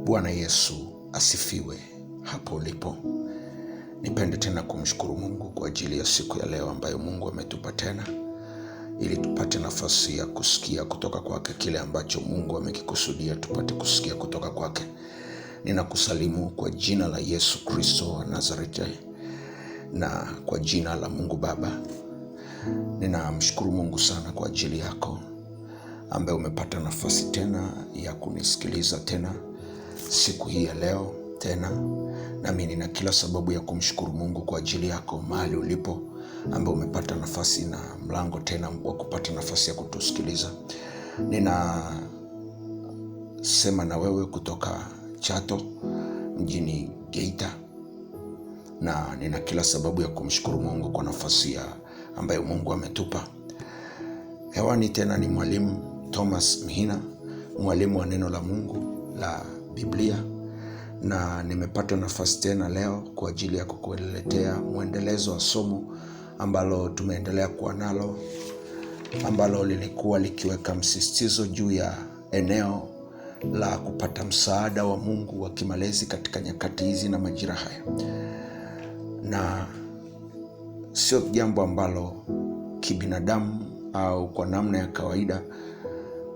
Bwana Yesu asifiwe. Hapo ulipo, nipende tena kumshukuru Mungu kwa ajili ya siku ya leo ambayo Mungu ametupa tena, ili tupate nafasi ya kusikia kutoka kwake kile ambacho Mungu amekikusudia tupate kusikia kutoka kwake. Ninakusalimu kwa jina la Yesu Kristo wa Nazareti na kwa jina la Mungu Baba. Ninamshukuru Mungu sana kwa ajili yako ambaye umepata nafasi tena ya kunisikiliza tena siku hii ya leo tena. Nami nina kila sababu ya kumshukuru Mungu kwa ajili yako mahali ulipo, ambaye umepata nafasi na mlango tena wa kupata nafasi ya kutusikiliza. Ninasema na wewe kutoka Chato mjini Geita, na nina kila sababu ya kumshukuru Mungu kwa nafasi ambayo Mungu ametupa. Hewani tena ni mwalimu Thomas Mhina, mwalimu wa neno la Mungu la Biblia, na nimepata nafasi tena leo kwa ajili ya kukuletea mwendelezo wa somo ambalo tumeendelea kuwa nalo, ambalo lilikuwa likiweka msisitizo juu ya eneo la kupata msaada wa Mungu wa kimalezi katika nyakati hizi na majira haya. Na sio jambo ambalo kibinadamu au kwa namna ya kawaida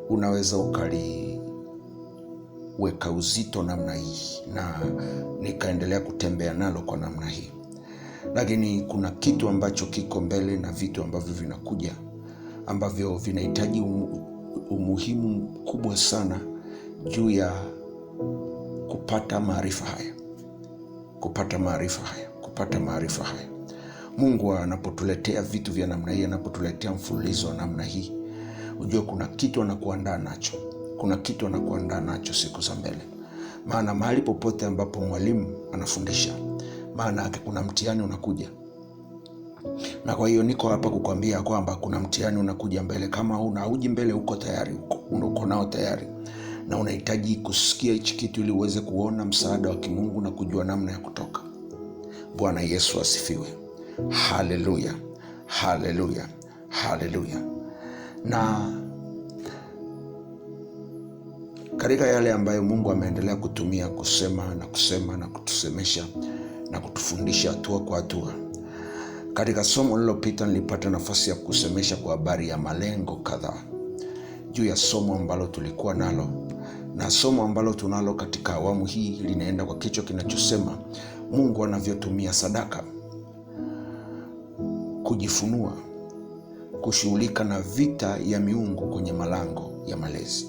unaweza ukaliweka uzito namna hii, na nikaendelea kutembea nalo kwa namna hii. Lakini kuna kitu ambacho kiko mbele na vitu ambavyo vinakuja ambavyo vinahitaji umuhimu mkubwa sana juu ya kupata maarifa haya. Mungu anapotuletea vitu vya namna hii, anapotuletea mfululizo wa namna hii, ujue kuna kitu anakuandaa nacho. Kuna kitu anakuandaa nacho siku za mbele. Maana mahali popote ambapo mwalimu anafundisha, maana yake kuna mtihani unakuja. Na kwa hiyo niko hapa kukwambia kwamba kuna mtihani unakuja mbele. Kama unauji mbele, uko tayari, uko nao tayari, na unahitaji kusikia hichi kitu ili uweze kuona msaada wa kimungu na kujua namna ya kutoka. Bwana Yesu asifiwe. Haleluya, haleluya, haleluya. Na katika yale ambayo Mungu ameendelea kutumia kusema na kutusemesha na kutufundisha hatua kwa hatua, katika somo lililopita nilipata nafasi ya kusemesha kwa habari ya malengo kadhaa juu ya somo ambalo tulikuwa nalo, na somo ambalo tunalo katika awamu hii linaenda kwa kichwa kinachosema Mungu anavyotumia sadaka kujifunua, kushughulika na vita ya miungu kwenye malango ya malezi.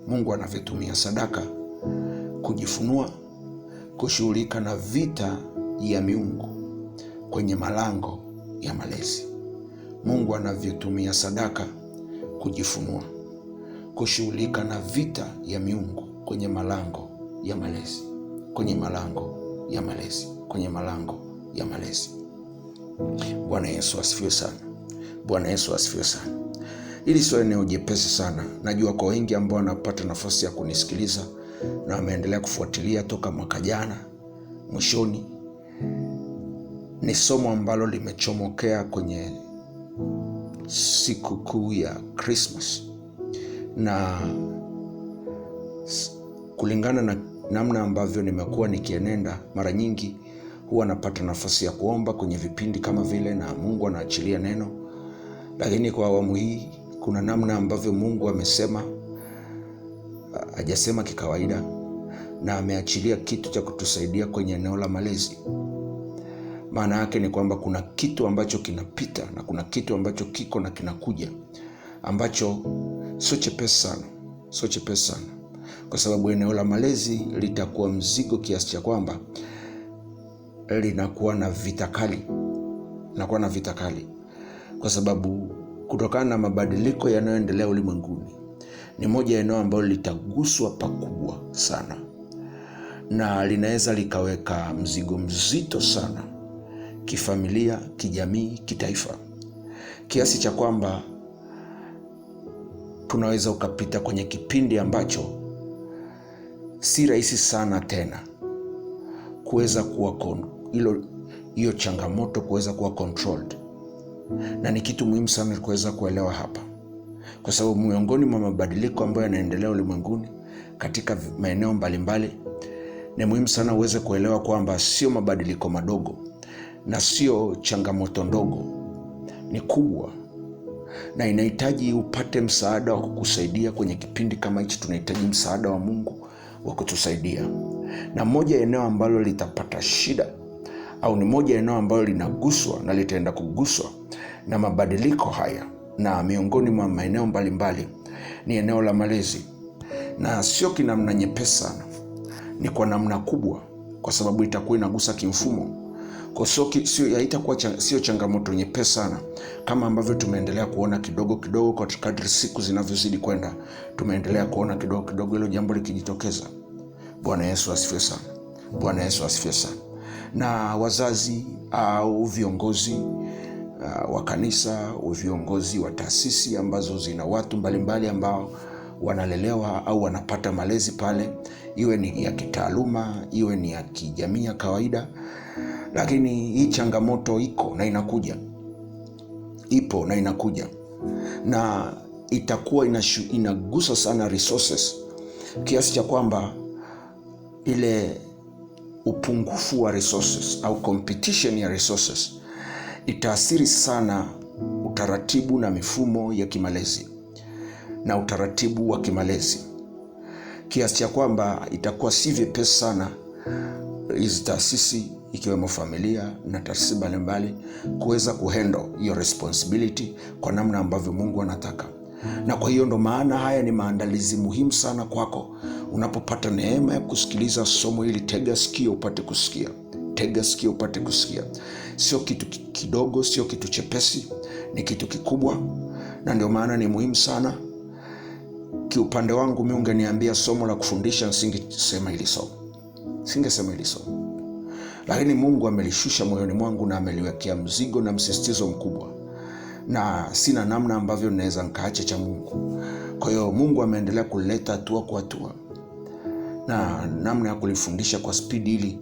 Mungu anavyotumia sadaka kujifunua, kushughulika na vita ya miungu kwenye malango ya malezi. Mungu anavyotumia sadaka kujifunua, kushughulika na vita ya miungu kwenye malango ya malezi, kwenye malango ya malezi, kwenye malango ya malezi. Bwana Yesu asifiwe sana. Bwana Yesu asifiwe sana. Hili sio eneo jepesi sana. Najua kwa wengi ambao wanapata nafasi ya kunisikiliza na wameendelea kufuatilia toka mwaka jana mwishoni, ni somo ambalo limechomokea kwenye siku kuu ya Christmas. Na kulingana na namna ambavyo nimekuwa nikienenda, mara nyingi huwa napata nafasi ya kuomba kwenye vipindi kama vile, na Mungu anaachilia neno. Lakini kwa awamu hii kuna namna ambavyo Mungu amesema, hajasema kikawaida, na ameachilia kitu cha kutusaidia kwenye eneo la malezi. Maana yake ni kwamba kuna kitu ambacho kinapita na kuna kitu ambacho kiko na kinakuja, ambacho sio chepesi sana, kwa sababu eneo la malezi litakuwa mzigo kiasi cha kwamba linakuwa na vita kali, kwa sababu kutokana na mabadiliko yanayoendelea ulimwenguni, ni moja ya eneo ambalo litaguswa pakubwa sana, na linaweza likaweka mzigo mzito sana kifamilia, kijamii, kitaifa, kiasi cha kwamba tunaweza ukapita kwenye kipindi ambacho si rahisi sana tena kuweza kuwa hiyo changamoto kuweza kuwa controlled. Na ni kitu muhimu sana kuweza kuelewa hapa, kwa sababu miongoni mwa mabadiliko ambayo yanaendelea ulimwenguni katika maeneo mbalimbali, ni muhimu sana uweze kuelewa kwamba sio mabadiliko madogo na sio changamoto ndogo, ni kubwa, na inahitaji upate msaada wa kukusaidia kwenye kipindi kama hichi. Tunahitaji msaada wa Mungu wa kutusaidia, na moja eneo ambalo litapata shida au ni moja eneo ambalo linaguswa na litaenda kuguswa na mabadiliko haya na miongoni mwa maeneo mbalimbali ni eneo la malezi, na sio kinamna nyepesi sana, ni kwa namna kubwa, kwa sababu itakuwa inagusa kimfumo. Kwa sio changamoto nyepesi sana kama ambavyo tumeendelea kuona kidogo kidogo kwa kadri siku zinavyozidi kwenda, tumeendelea kuona kidogo kidogo hilo jambo likijitokeza. Bwana Yesu asifiwe sana. Bwana Yesu asifiwe sana. Na wazazi au viongozi wa kanisa au viongozi wa taasisi ambazo zina watu mbalimbali ambao wanalelewa au wanapata malezi pale, iwe ni ya kitaaluma, iwe ni ya kijamii ya kawaida, lakini hii changamoto iko na inakuja, ipo na inakuja, na itakuwa inagusa sana resources, kiasi cha kwamba ile upungufu wa resources au competition ya resources itaathiri sana utaratibu na mifumo ya kimalezi na utaratibu wa kimalezi, kiasi cha kwamba itakuwa si vyepesi sana hizi taasisi ikiwemo familia na taasisi mbalimbali kuweza kuhandle hiyo responsibility kwa namna ambavyo Mungu anataka. Na kwa hiyo ndo maana haya ni maandalizi muhimu sana kwako. Unapopata neema ya kusikiliza somo hili, tega sikio upate kusikia. Tega sikio upate kusikia. Sio kitu kidogo, sio kitu chepesi, ni kitu kikubwa, na ndio maana ni muhimu sana. Kiupande wangu mimi ungeniambia somo la kufundisha, nisingesema hili somo. Lakini Mungu amelishusha moyoni mwangu na ameliwekea mzigo na msisitizo mkubwa, na sina namna ambavyo naweza nikaacha cha Mungu. Kwa hiyo Mungu ameendelea kuleta hatua kwa hatua na namna ya kulifundisha kwa spidi ili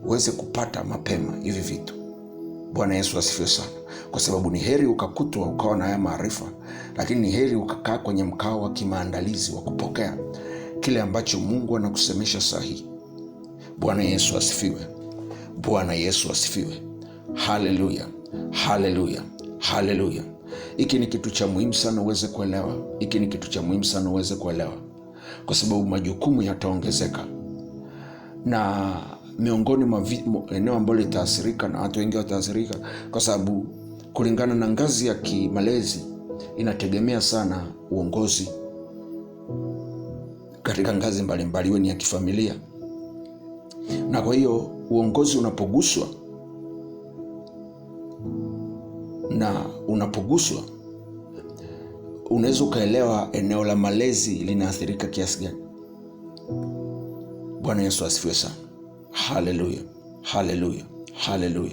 uweze kupata mapema hivi vitu. Bwana Yesu asifiwe sana. Kwa sababu ni heri ukakutwa ukawa na haya maarifa, lakini ni heri ukakaa kwenye mkao wa kimaandalizi wa kupokea kile ambacho Mungu anakusemesha sahihi. Bwana Yesu asifiwe. Bwana Yesu asifiwe. Haleluya. Haleluya. Haleluya. Hiki ni kitu cha muhimu sana uweze kuelewa. Hiki ni kitu cha muhimu sana uweze kuelewa, kwa sababu majukumu yataongezeka, na miongoni mwa eneo ambalo litaathirika na watu wengi wataathirika, kwa sababu kulingana na ngazi ya kimalezi inategemea sana uongozi katika ngazi mbalimbali, iwe ni ya kifamilia. Na kwa hiyo uongozi unapoguswa unaweza ukaelewa eneo la malezi linaathirika kiasi gani. Bwana Yesu asifiwe sana. Haleluya. Haleluya. Haleluya.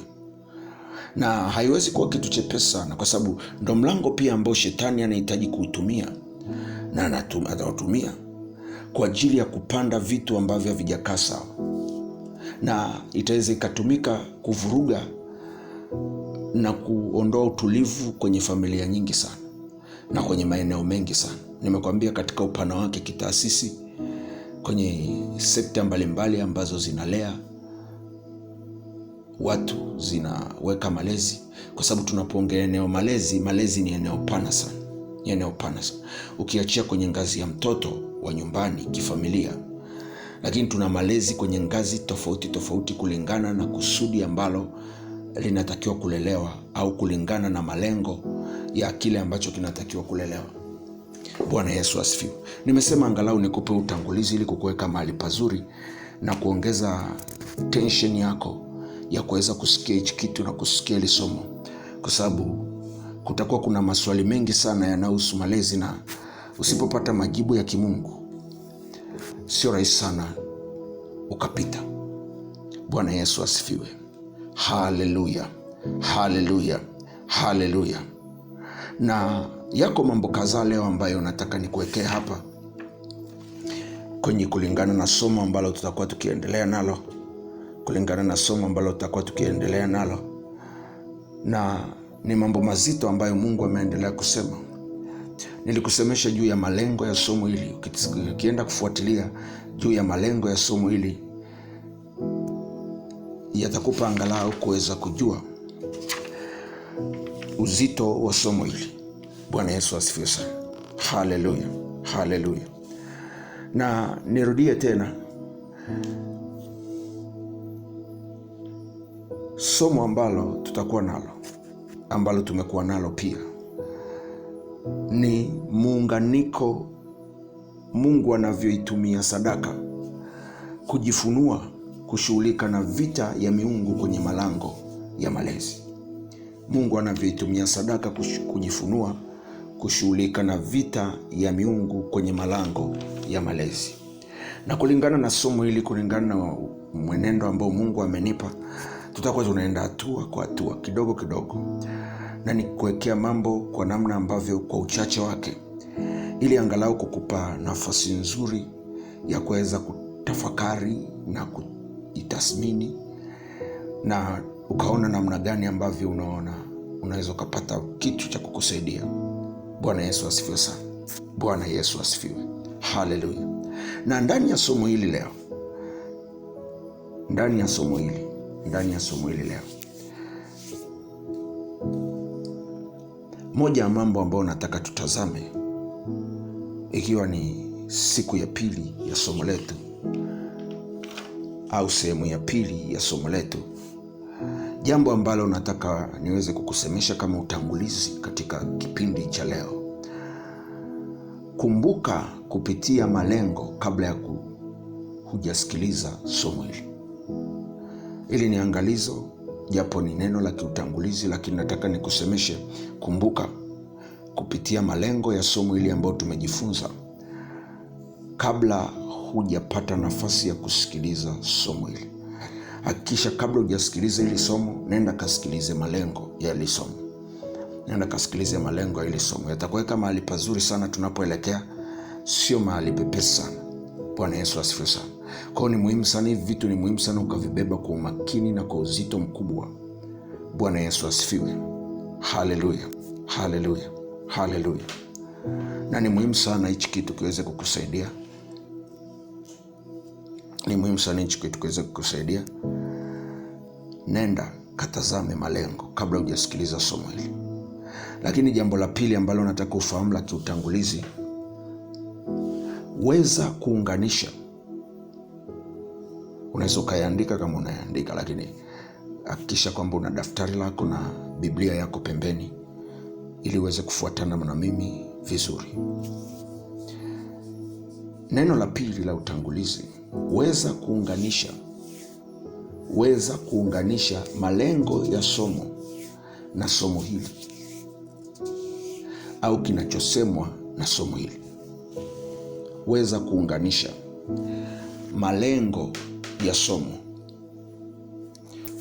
Na haiwezi kuwa kitu chepesi sana, kwa sababu ndo mlango pia ambao shetani anahitaji kuutumia, na atautumia kwa ajili ya kupanda vitu ambavyo havijakaa sawa, na itaweza ikatumika kuvuruga na kuondoa utulivu kwenye familia nyingi sana na kwenye maeneo mengi sana. Nimekwambia katika upana wake kitaasisi, kwenye sekta mbalimbali ambazo zinalea watu, zinaweka malezi, kwa sababu tunapoongea eneo malezi ni eneo pana sana. Ni eneo pana sana. Ukiachia kwenye ngazi ya mtoto wa nyumbani kifamilia, lakini tuna malezi kwenye ngazi tofauti tofauti kulingana na kusudi ambalo linatakiwa kulelewa, au kulingana na malengo ya kile ambacho kinatakiwa kulelewa. Bwana Yesu asifiwe. Nimesema angalau nikupe utangulizi ili kukuweka mahali pazuri na kuongeza tension yako ya kuweza kusikia hichi kitu na kusikia hili somo, kwa sababu kutakuwa kuna maswali mengi sana yanayohusu malezi, na usipopata majibu ya kimungu sio rahisi sana ukapita. Bwana Yesu asifiwe. Haleluya. Haleluya. Haleluya. Na yako mambo kadhaa leo ambayo nataka nikuwekee hapa kwenye kulingana na somo ambalo tutakuwa tukiendelea nalo, na ni mambo mazito ambayo Mungu ameendelea kusema Nilikusemesha juu ya malengo ya somo hili. Ukienda kufuatilia juu ya malengo ya somo hili, yatakupa angalau kuweza kujua uzito wa somo hili. Bwana Yesu asifiwe sana. Haleluya, haleluya. Na nirudie tena, somo ambalo tutakuwa nalo, ambalo tumekuwa nalo pia, ni muunganiko Mungu anavyoitumia sadaka kujifunua, kushughulika na vita ya miungu kwenye malango ya malezi. Mungu anavyoitumia sadaka kujifunua, kushughulika na vita ya miungu kwenye malango ya malezi. Na kulingana na somo hili, kulingana na mwenendo ambao Mungu amenipa, tutakuwa tunaenda hatua kwa hatua, kidogo kidogo, na nikuwekea mambo kwa namna ambavyo kwa uchache wake, ili angalau kukupa nafasi nzuri ya kuweza kutafakari na kujitathmini, na ukaona namna gani ambavyo unaweza kupata kitu cha kukusaidia. Bwana Yesu asifiwe sana. Bwana Yesu asifiwe. Haleluya. Na ndani ya somo hili leo, ndani ya somo hili leo, moja ya mambo ambayo nataka tutazame, ikiwa ni siku ya pili ya somo letu, au sehemu ya pili ya somo letu, jambo ambalo nataka niweze kukusemesha kama utangulizi katika kipindi cha leo. Kumbuka kupitia malengo kabla ya hujasikiliza somo hili. Ili ni angalizo, japo ni neno la kiutangulizi, lakini nataka nikusemeshe, kumbuka kupitia malengo ya somo hili ambao tumejifunza kabla hujapata nafasi ya kusikiliza somo hili. Hakikisha kabla hujasikiliza hili somo, nenda kasikilize malengo ya hili somo. Nenda kasikilize malengo ya hili somo. Yatakuweka mahali pazuri sana tunapoelekea, sio mahali pepesi sana. Bwana Yesu asifiwe sana. Kwa hiyo ni muhimu sana, hivi vitu ni muhimu sana ukavibeba kwa umakini na kwa uzito mkubwa. Bwana Yesu asifiwe. Haleluya, haleluya, haleluya. Na ni muhimu sana hichi kitu kiweze kukusaidia. Ni muhimu sana hichi kitu kiweze kukusaidia. Nenda katazame malengo kabla hujasikiliza somo hili. Lakini jambo la pili ambalo nataka ufahamu la kiutangulizi, weza kuunganisha. Unaweza ukayaandika kama unayaandika, lakini hakikisha kwamba una daftari lako na Biblia yako pembeni, ili uweze kufuatana na mimi vizuri. Neno la pili la utangulizi, weza kuunganisha. Weza kuunganisha malengo ya somo na somo hili, au kinachosemwa na somo hili. Weza kuunganisha malengo ya somo.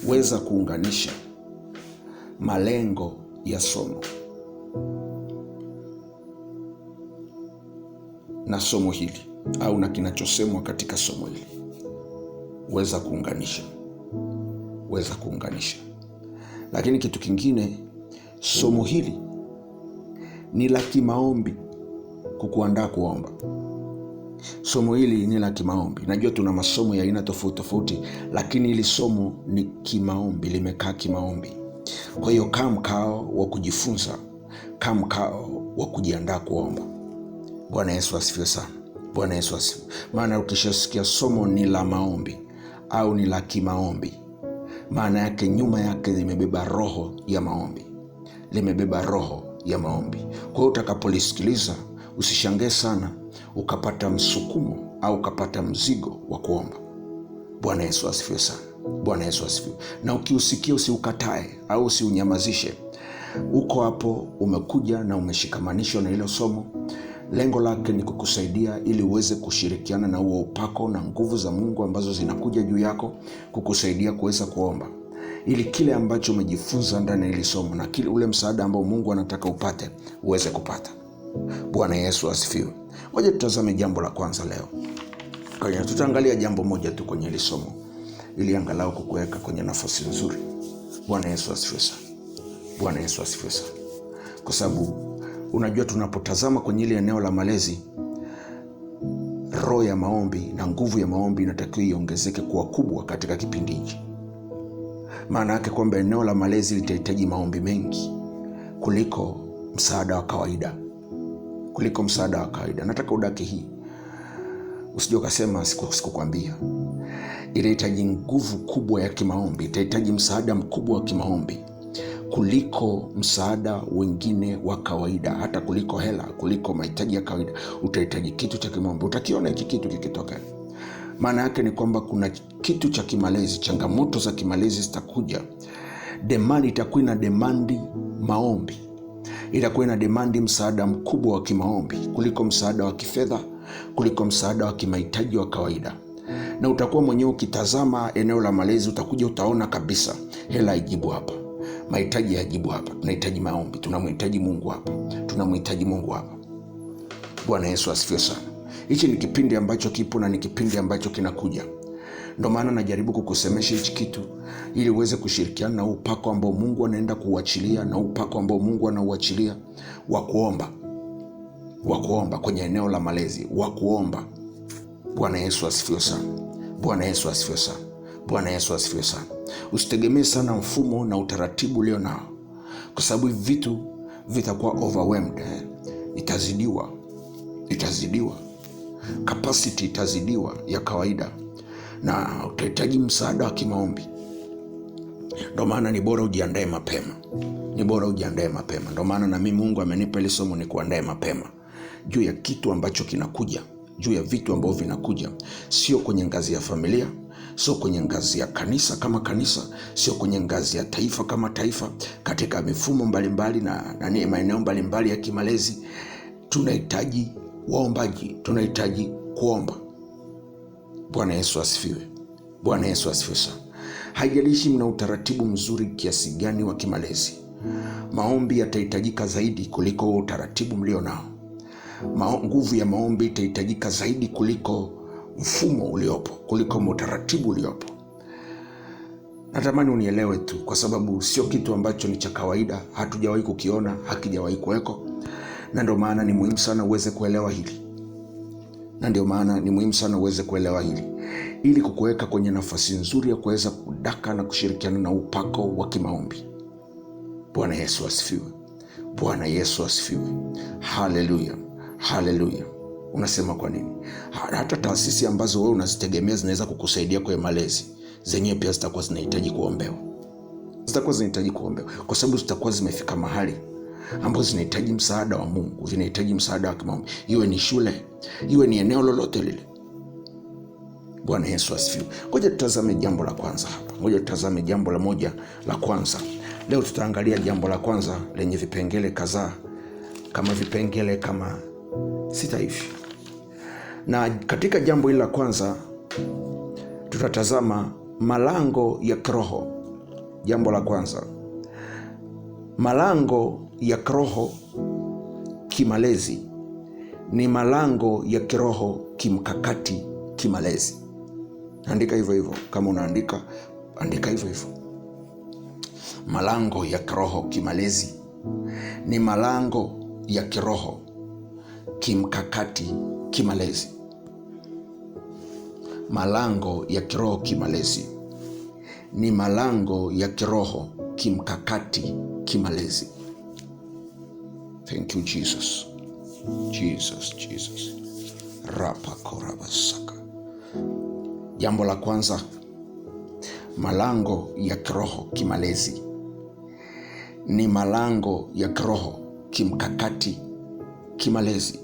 Weza kuunganisha malengo ya somo na somo hili, au na kinachosemwa katika somo hili. Weza kuunganisha. Weza kuunganisha. Lakini kitu kingine, somo hili ni la kimaombi, kukuandaa kuomba. Somo hili ni la kimaombi. Najua tuna masomo ya aina tofauti tofauti, lakini hili somo ni kimaombi, limekaa kimaombi. Kwa hiyo kaa mkao wa kujifunza, kaa mkao wa kujiandaa kuomba. Bwana Yesu asifiwe sana. Bwana Yesu asifiwe. Maana ukishasikia somo ni la maombi au ni la kimaombi, maana yake nyuma yake limebeba roho ya maombi. Limebeba roho ya maombi. Kwa hiyo utakapolisikiliza, usishangae sana ukapata msukumo au ukapata mzigo wa kuomba. Bwana Yesu asifiwe sana. Bwana Yesu asifiwe. Na ukiusikia usiukatae au usiunyamazishe. Uko hapo, umekuja na umeshikamanishwa na hilo somo. Lengo lake ni kukusaidia ili uweze kushirikiana na huo upako na nguvu za Mungu ambazo zinakuja juu yako, kukusaidia kuweza kuomba, ili kile ambacho umejifunza ndani ya hili somo na kile ule msaada ambao Mungu anataka upate, uweze kupata. Bwana Yesu asifiwe. Ngoja tutazame jambo la kwanza leo. Kwa hiyo tutaangalia jambo moja tu kwenye hili somo, ili angalau kukuweka kwenye nafasi nzuri. Bwana Yesu asifiwe sana. Bwana Yesu asifiwe sana. Kwa sababu Unajua, tunapotazama kwenye ile eneo la malezi, roho ya maombi na nguvu ya maombi inatakiwa iongezeke kuwa kubwa katika kipindi hiki. Maana yake kwamba eneo la malezi litahitaji maombi mengi kuliko msaada wa kawaida. Nataka udake hii, usije ukasema sikukwambia. Itahitaji nguvu kubwa ya kimaombi, itahitaji msaada mkubwa wa kimaombi kuliko msaada wengine wa kawaida, hata kuliko hela, kuliko mahitaji ya kawaida. Utahitaji kitu cha kimaombi. Utakiona hiki kitu kikitokea. Maana yake ni kwamba kuna kitu cha kimalezi, changamoto za kimalezi zitakuja. Demandi itakuwa ina demandi maombi, itakuwa ina demandi msaada mkubwa wa kimaombi kuliko msaada wa kifedha, kuliko msaada wa kimahitaji wa kawaida. Na utakuwa mwenyewe ukitazama eneo la malezi, utakuja utaona kabisa hela ijibu hapa, mahitaji yajibu hapa, tunahitaji maombi, tunamhitaji Mungu hapa. Bwana Yesu asifiwe sana. Hichi ni kipindi ambacho kipo na ni kipindi ambacho kinakuja. Ndio maana najaribu kukusemesha hichi kitu ili uweze kushirikiana na upako ambao Mungu anaenda kuuachilia, na upako ambao Mungu anauachilia wa kuomba kwenye eneo la malezi, wa kuomba. Bwana Yesu asifiwe sana. Usitegemee sana mfumo na utaratibu ulio nao, kwa sababu hivi vitu vitakuwa overwhelmed. Itazidiwa capacity, itazidiwa ya kawaida, na utahitaji msaada wa kimaombi. Ndio maana ni bora ujiandae mapema. Ndio maana na mimi Mungu amenipa ile somo, ni kuandae mapema juu ya kitu ambacho kinakuja, juu ya vitu ambavyo vinakuja, sio kwenye ngazi ya familia, sio kwenye ngazi ya kanisa kama kanisa, sio kwenye ngazi ya taifa kama taifa, katika mifumo mbalimbali na maeneo mbalimbali ya kimalezi. Tunahitaji waombaji, tunahitaji kuomba. Bwana Yesu asifiwe sana. Haijalishi mna utaratibu mzuri kiasi gani wa kimalezi, maombi yatahitajika zaidi kuliko utaratibu mlio nao. Nguvu ya maombi itahitajika zaidi kuliko mfumo uliopo, kuliko utaratibu uliopo. Natamani unielewe tu, kwa sababu sio kitu ambacho ni cha kawaida, hatujawahi kukiona, hakijawahi kuweko. Na ndio maana ni muhimu sana uweze kuelewa hili, ili kukuweka kwenye nafasi nzuri ya kuweza kudaka na kushirikiana na upako wa kimaombi. Bwana Yesu asifiwe. Haleluya. Unasema kwa nini? Hata taasisi ambazo wewe unazitegemea zinaweza kukusaidia kwenye malezi, zenyewe pia zitakuwa zinahitaji kuombewa. Kwa sababu zitakuwa zimefika mahali ambazo zinahitaji msaada wa Mungu, zinahitaji msaada wa kimaombi. Iwe ni shule, iwe ni eneo lolote lile. Bwana Yesu asifiwe. Ngoja tutazame jambo la kwanza hapa. Jambo la kwanza. Leo tutaangalia jambo la kwanza lenye vipengele kadhaa, kama 6 hivi. Na katika jambo hili la kwanza tutatazama malango ya kiroho. Jambo la kwanza, malango ya kiroho kimalezi ni malango ya kiroho kimkakati kimalezi. Andika hivyo, kama unaandika andika hivyo. Malango ya kiroho kimalezi ni malango ya kiroho kimkakati kimalezi. Malango ya kiroho kimalezi ni malango ya kiroho kimkakati kimalezi. Thank you Jesus. Rapa korabasaka. Jambo la kwanza, malango ya kiroho kimalezi ni malango ya kiroho kimkakati kimalezi.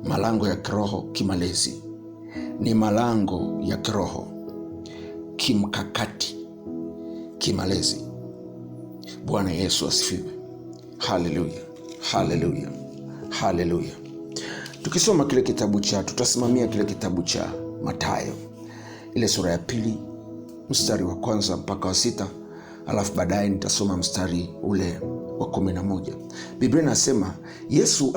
Malango ya kiroho kimalezi ni malango ya kiroho kimkakati kimalezi. Bwana Yesu asifiwe. Haleluya. Tukisoma tutasimamia kile kitabu cha Mathayo, ile sura ya 2 mstari wa 1 mpaka wa 6, alafu baadaye nitasoma mstari ule wa 11. Biblia inasema, Yesu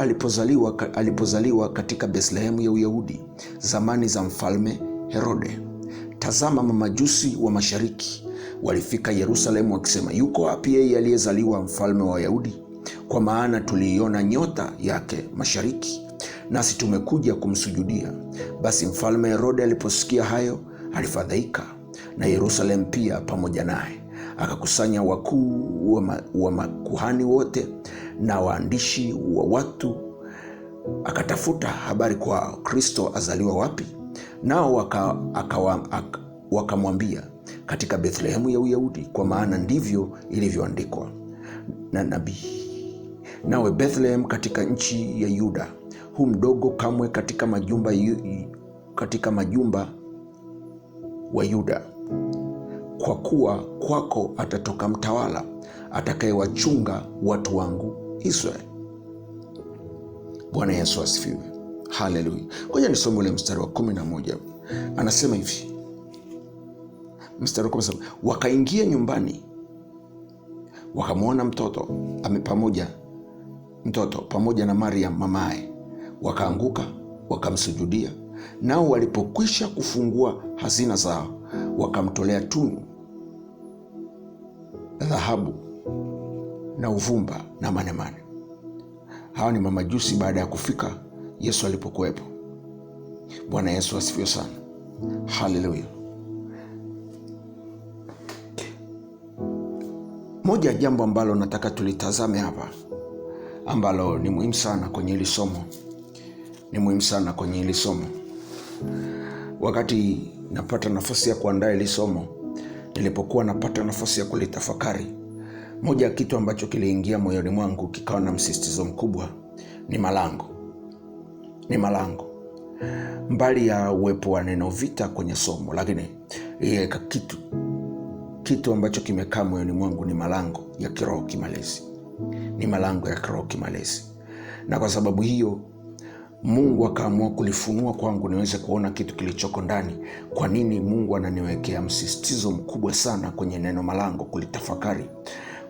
alipozaliwa katika Bethlehemu ya Uyahudi zamani za mfalme Herode, tazama mamajusi wa mashariki walifika Yerusalemu wakisema, yuko wapi yeye aliyezaliwa mfalme wa Wayahudi? Kwa maana tuliiona nyota yake mashariki, nasi tumekuja kumsujudia. Basi mfalme Herode aliposikia hayo, alifadhaika, na Yerusalemu pia pamoja naye. Akakusanya wakuu wa makuhani wote na waandishi wa watu, akatafuta habari kwao, Kristo azaliwa wapi? Nao wakamwambia, katika Bethlehemu ya Uyahudi, kwa maana ndivyo ilivyoandikwa na nabii. Nawe Bethlehem katika nchi ya Yuda, hu mdogo kamwe katika majumba wa Yuda, kwa kuwa kwako atatoka mtawala atakayewachunga watu wangu Israeli. Bwana Yesu asifiwe. Haleluya. Ngoja nisome ule mstari wa 11. Anasema hivi, mstari wa 17, wakaingia nyumbani, wakamwona mtoto pamoja na Mariam mamaye, wakaanguka wakamsujudia. Nao walipokwisha kufungua hazina zao, wakamtolea tunu, dhahabu na uvumba na manemane. Hawa ni mamajusi baada ya kufika Yesu alipokuwepo. Bwana Yesu asifiwe sana. Haleluya. Moja ya jambo ambalo nataka tulitazame hapa, ambalo ni muhimu sana kwenye hili somo, wakati napata nafasi ya kuandaa hili somo, nilipokuwa napata nafasi ya kulitafakari, moja ya kitu ambacho kiliingia moyoni mwangu kikawa na msisitizo mkubwa ni malango. Mbali ya uwepo wa neno vita kwenye somo, lakini kitu ambacho kimekaa moyoni mwangu ni malango ya kiroho kimalezi. Na kwa sababu hiyo Mungu akaamua kulifunua kwangu niweze kuona kitu kilichoko ndani. Kwa nini Mungu ananiwekea msisitizo mkubwa sana kwenye neno malango? Kulitafakari,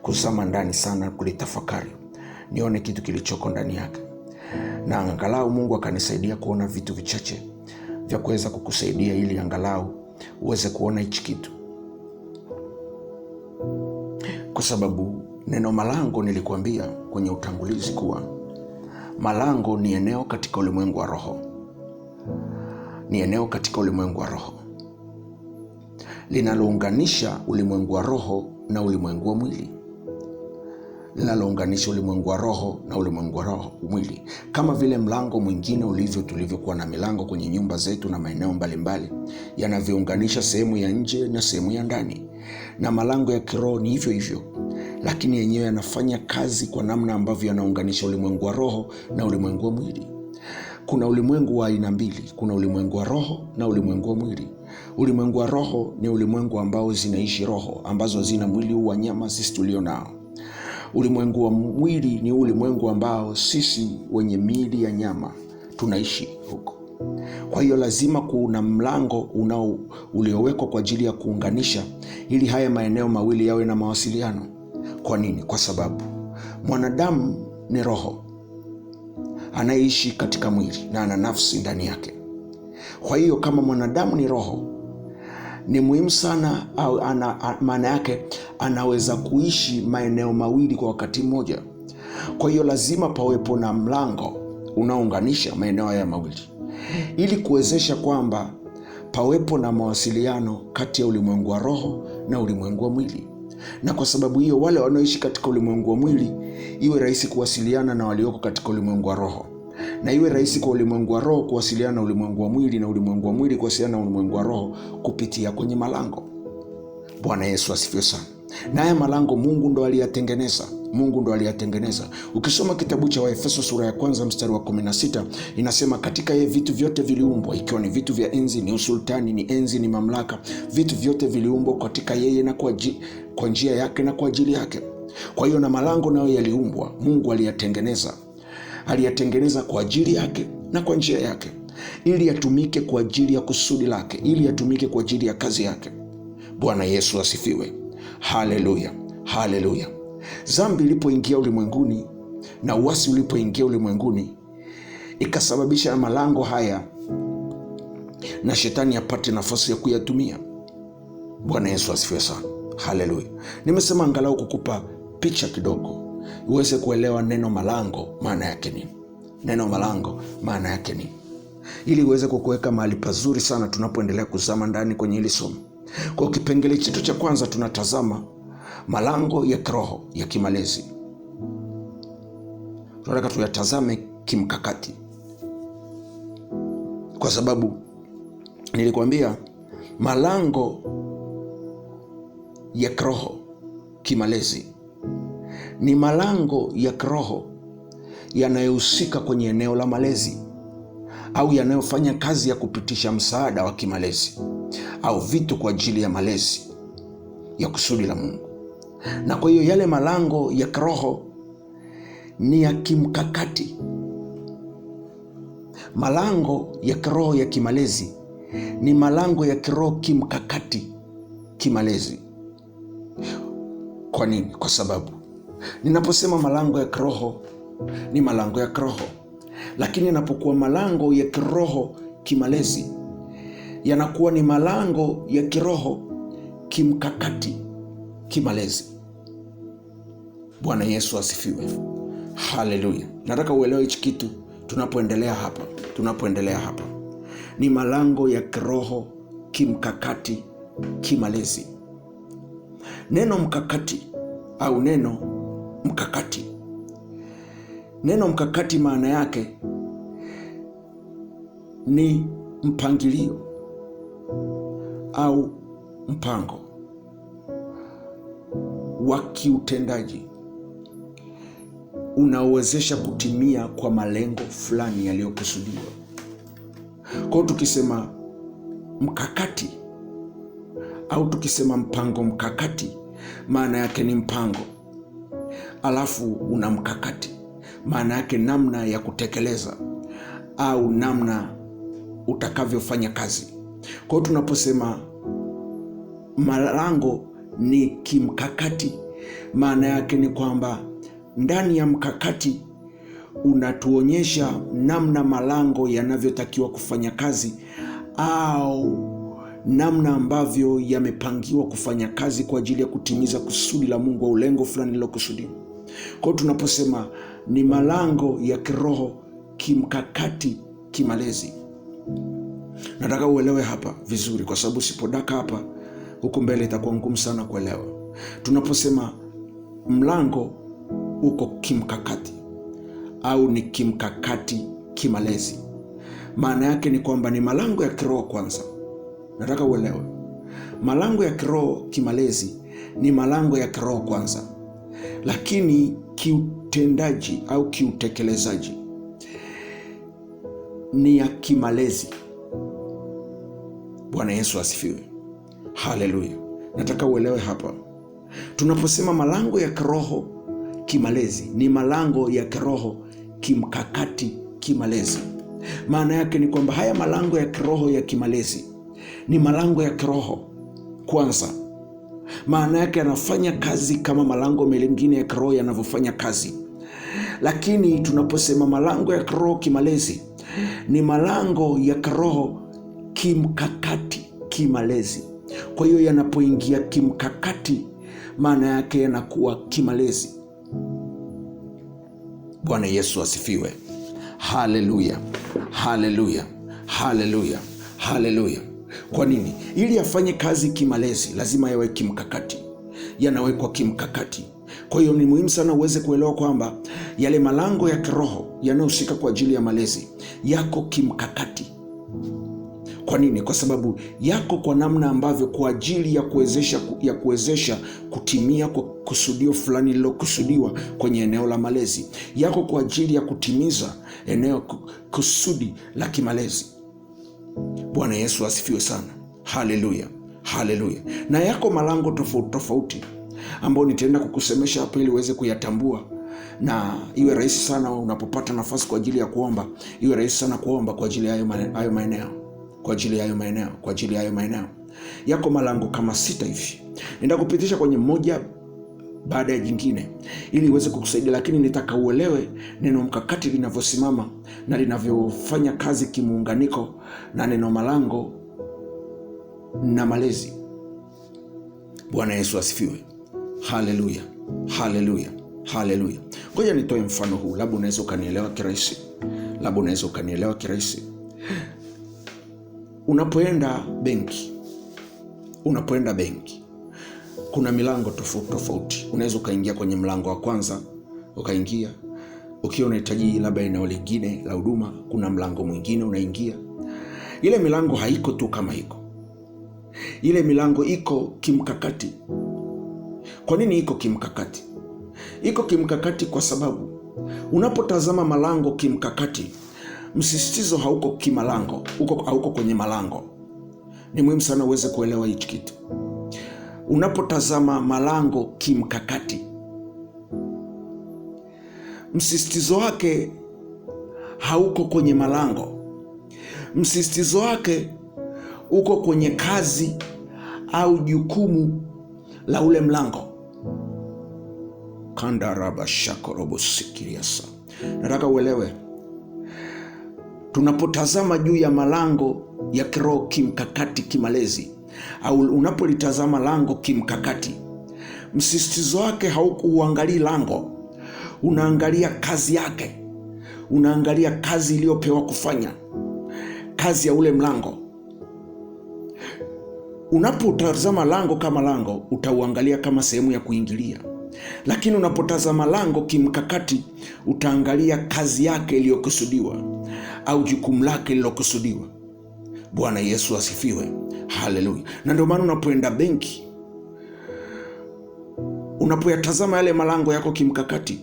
kuzama ndani sana, kulitafakari, nione kitu kilichoko ndani yake. Na angalau Mungu akanisaidia kuona vitu vichache vya kuweza kukusaidia ili angalau uweze kuona hichi kitu. Kwa sababu neno malango, nilikuambia kwenye utangulizi kuwa malango ni eneo katika ulimwengu wa roho. Linalounganisha ulimwengu wa roho na ulimwengu wa mwili. Kama vile mlango mwingine tulivyokuwa na milango kwenye nyumba zetu na maeneo mbalimbali yanavyounganisha sehemu ya nje na sehemu ya ndani. Na malango ya kiroho ni hivyo hivyo, lakini yenyewe yanafanya kazi kwa namna ambavyo yanaunganisha ulimwengu wa roho na ulimwengu wa mwili. Kuna ulimwengu wa aina mbili, kuna ulimwengu wa roho na ulimwengu wa mwili. Ulimwengu wa roho ni ulimwengu ambao zinaishi roho ambazo zina mwili wa nyama sisi tulio nao. Ulimwengu wa mwili ni ulimwengu ambao sisi wenye miili ya nyama tunaishi huko. Kwa hiyo lazima kuna mlango uliowekwa kwa ajili ya kuunganisha, ili haya maeneo mawili yawe na mawasiliano. Kwa nini? Kwa sababu mwanadamu ni roho anaishi katika mwili na ana nafsi ndani yake. Kwa hiyo kama mwanadamu ni roho, ni muhimu sana, au maana yake anaweza kuishi maeneo mawili kwa wakati mmoja. Kwa hiyo lazima pawepo na mlango unaounganisha maeneo haya mawili, ili kuwezesha kwamba pawepo na mawasiliano kati ya ulimwengu wa roho na ulimwengu wa mwili. Na kwa sababu hiyo wale wanaoishi katika ulimwengu wa mwili iwe rahisi kuwasiliana na walioko katika ulimwengu wa roho, na iwe rahisi kwa ulimwengu wa roho kuwasiliana na ulimwengu wa mwili, na ulimwengu wa mwili kuwasiliana na ulimwengu wa roho kupitia kwenye malango. Bwana Yesu asifiwe sana. Na haya malango Mungu ndo aliyatengeneza. Ukisoma kitabu cha Waefeso sura ya 1 mstari wa 16, inasema katika yeye vitu vyote viliumbwa, ikiwa ni vitu vya enzi, ni usultani, ni enzi, ni mamlaka. Vitu vyote viliumbwa katika yeye na kwa njia yake na kwa ajili yake. Kwa hiyo na malango nayo yaliumbwa, Mungu aliyatengeneza kwa ajili yake na kwa njia yake, ili yatumike kwa ajili ya kusudi lake, ili yatumike kwa ajili ya kazi yake. Bwana Yesu asifiwe. Haleluya, haleluya. Dhambi ilipoingia ulimwenguni na uasi ulipoingia ulimwenguni, ikasababisha malango haya na shetani apate nafasi ya kuyatumia. Bwana Yesu asifiwe sana. Haleluya. Nimesema angalau kukupa picha kidogo uweze kuelewa neno malango maana yake nini. Neno malango maana yake nini, ili uweze kukuweka mahali pazuri sana tunapoendelea kuzama ndani kwenye hili somo. Kwa kipengele chetu cha kwanza tunatazama malango ya kiroho ya kimalezi. Tunataka tuyatazame kimkakati, kwa sababu nilikwambia malango ya kiroho kimalezi ni malango ya kiroho yanayohusika kwenye eneo la malezi, au yanayofanya kazi ya kupitisha msaada wa kimalezi au vitu kwa ajili ya malezi ya kusudi la Mungu. Na kwa hiyo yale malango ya kiroho ni ya kimkakati. Malango ya kiroho ya kimalezi ni malango ya kiroho kimkakati kimalezi. Kwa nini? Kwa sababu ninaposema malango ya kiroho ni malango ya kiroho, lakini yanapokuwa malango ya kiroho kimalezi yanakuwa ni malango ya kiroho kimkakati kimalezi. Bwana Yesu asifiwe. Haleluya. Nataka uelewe hichi kitu tunapoendelea hapa. Ni malango ya kiroho kimkakati kimalezi. Neno mkakati au neno mkakati maana yake ni mpangilio au mpango wa kiutendaji unaowezesha kutimia kwa malengo fulani yaliyokusudiwa. Kwa hiyo tukisema mkakati au tukisema mpango mkakati, maana yake ni mpango, alafu una mkakati, maana yake namna ya kutekeleza au namna utakavyofanya kazi. Kwa hiyo tunaposema malango ni kimkakati, maana yake ni kwamba ndani ya mkakati unatuonyesha namna malango yanavyotakiwa kufanya kazi au namna ambavyo yamepangiwa kufanya kazi kwa ajili ya kutimiza kusudi la Mungu au lengo fulani lilokusudiwa. Kwa hiyo tunaposema ni malango ya kiroho kimkakati kimalezi, nataka uelewe hapa vizuri, kwa sababu usipodaka hapa huko mbele itakuwa ngumu sana kuelewa. Tunaposema mlango uko kimkakati au ni kimkakati kimalezi, maana yake ni kwamba ni malango ya kiroho kwanza. Nataka uelewe, malango ya kiroho kimalezi ni malango ya kiroho kwanza, lakini kiutendaji au kiutekelezaji ni ya kimalezi. Bwana Yesu asifiwe. Haleluya. Nataka uelewe hapa, tunaposema malango ya kiroho kimalezi ni malango ya kiroho kimkakati kimalezi, maana yake ni kwamba haya malango ya kiroho ya kimalezi ni malango ya kiroho kwanza. Maana yake yanafanya kazi kama malango mengine ya kiroho yanavyofanya kazi, lakini tunaposema malango ya kiroho kimalezi ni malango ya kiroho kimkakati kimalezi. Kwa hiyo yanapoingia kimkakati, maana yake yanakuwa kimalezi. Bwana Yesu asifiwe. Haleluya, haleluya, haleluya, haleluya. Kwa nini? Ili afanye kazi kimalezi lazima yawe kimkakati, yanawekwa kimkakati. Kwa hiyo ni muhimu sana uweze kuelewa kwamba yale malango ya kiroho yanayohusika kwa ajili ya malezi yako kimkakati. Kwa nini? Kwa sababu yako kwa namna ambavyo kwa ajili ya kuwezesha kutimia kwa kusudio fulani lilokusudiwa kwenye eneo la malezi, yako kwa ajili ya kutimiza eneo kusudi la kimalezi. Bwana Yesu asifiwe sana. Haleluya, haleluya. Na yako malango tofauti tofauti ambayo nitaenda kukusemesha hapa ili uweze kuyatambua, na iwe rahisi sana unapopata nafasi kwa ajili ya kuomba, iwe rahisi sana kuomba kwa ajili ya hayo maeneo, kwa ajili ya hayo maeneo. Yako malango kama 6 hivi. Nitakupitisha kwenye moja baada ya jingine ili iweze kukusaidia, lakini nitaka uelewe neno mkakati linavyosimama na linavyofanya kazi kimuunganiko na neno malango na malezi. Bwana Yesu asifiwe. Haleluya, haleluya, haleluya. Ngoja nitoe mfano huu, labda unaweza ukanielewa kirahisi. Unapoenda benki, kuna milango tofauti. Unaweza ukaingia kwenye mlango wa kwanza, ukaingia. Ukiwa unahitaji labda eneo lingine la huduma, kuna mlango mwingine unaingia. Ile milango haiko tu kama iko. Ile milango iko kimkakati. Kwa nini iko kimkakati? Iko kimkakati kwa sababu unapotazama malango kimkakati, msisitizo hauko kimalango, hauko kwenye malango. Ni muhimu sana uweze kuelewa hichi kitu. Unapotazama malango kimkakati, msisitizo wake hauko kwenye malango. Msisitizo wake uko kwenye kazi au jukumu la ule mlango. Kandaraba shakorobo sikiriasa. Nataka uelewe, tunapotazama juu ya malango ya kiroho kimkakati, kimalezi, au unapolitazama lango kimkakati, msisitizo wake haukuangalii lango, unaangalia kazi yake. Unaangalia kazi iliyopewa kufanya, kazi ya ule mlango. Unapotazama lango kama lango, utauangalia kama sehemu ya kuingilia. Lakini unapotazama lango kimkakati, utaangalia kazi yake iliyokusudiwa au jukumu lake lililokusudiwa. Bwana Yesu asifiwe. Haleluya. Na ndio maana unapoenda benki, unapoyatazama yale malango yako kimkakati,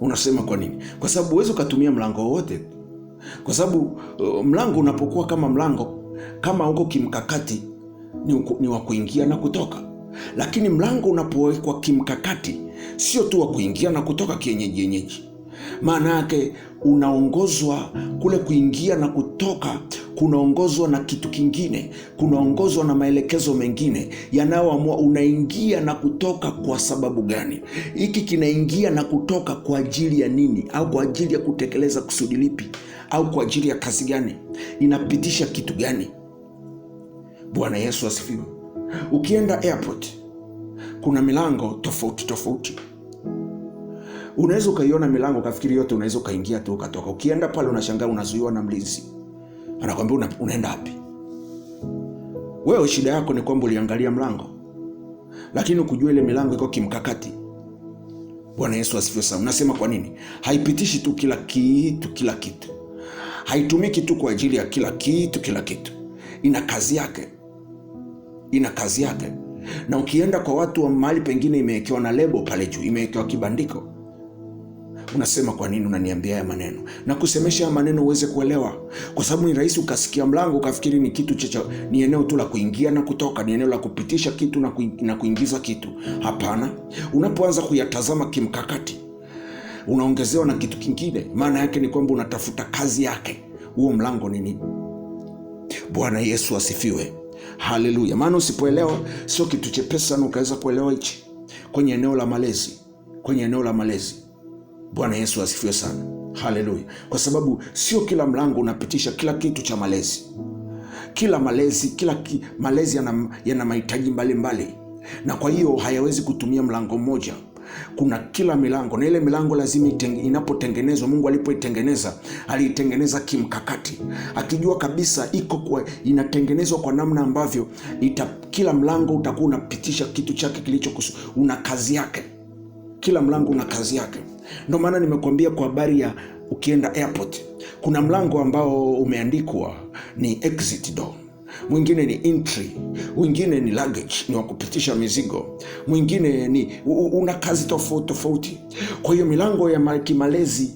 unasema kwa nini? Kwa sababu huwezi ukatumia mlango wote. Kwa sababu mlango unapokuwa kama mlango, kama uko kimkakati, ni wa kuingia na kutoka. Lakini mlango unapowekwa kimkakati, sio tu wa kuingia na kutoka kienyeji. Maana yake unaongozwa, kule kuingia na kutoka kunaongozwa na kitu kingine, kunaongozwa na maelekezo mengine yanayoamua unaingia na kutoka kwa sababu gani. Hiki kinaingia na kutoka kwa ajili ya nini, au kwa ajili ya kutekeleza kusudi lipi, au kwa ajili ya kazi gani, inapitisha kitu gani. Bwana Yesu asifiwe. Ukienda airport, kuna milango tofauti. Unaweza ukaiona milango kafikiri yote unaweza ukaingia tu ukatoka. Ukienda pale unashangaa unazuiwa na mlinzi. Anakuambia unaenda wapi? Wewe shida yako ni kwamba uliangalia mlango, lakini ukujua ile milango iko kimkakati. Bwana Yesu asifiwe sana. Unasema kwa nini? Haipitishi tu kila kitu. Haitumiki tu kwa ajili ya kila kitu. Ina kazi yake. Na ukienda kwa watu wa mahali pengine imewekewa na lebo pale juu, imewekewa kibandiko. Unasema kwa nini unaniambia haya maneno? Na kusemesha haya maneno uweze kuelewa. Kwa sababu ni rahisi ukasikia mlango ukafikiri ni kitu ni eneo tu la kuingia na kutoka, ni eneo la kupitisha kitu na kuingiza kitu. Hapana. Unapoanza kuyatazama kimkakati, unaongezewa na kitu kingine. Maana yake ni kwamba unatafuta kazi yake. Huo mlango ni nini? Bwana Yesu asifiwe. Haleluya. Maana usipoelewa, sio kitu chepesi sana ukaweza kuelewa hichi kwenye eneo la malezi. Bwana Yesu asifiwe sana. Haleluya. Kwa sababu sio kila mlango unapitisha kila kitu cha malezi. Malezi yana mahitaji mbalimbali, na kwa hiyo hayawezi kutumia mlango mmoja. Kuna kila milango, na ile milango lazima inapotengenezwa, Mungu alipoitengeneza aliitengeneza kimkakati, akijua kabisa inatengenezwa kwa namna ambavyo kila mlango utakuwa unapitisha kitu chake una kazi yake. Kila mlango una kazi yake. Ndio maana nimekuambia kwa habari ya ukienda airport, kuna mlango ambao umeandikwa ni exit door, mwingine ni entry, mwingine ni luggage, ni wa kupitisha mizigo, mwingine ni una kazi tofauti. Kwa hiyo milango ya kimalezi,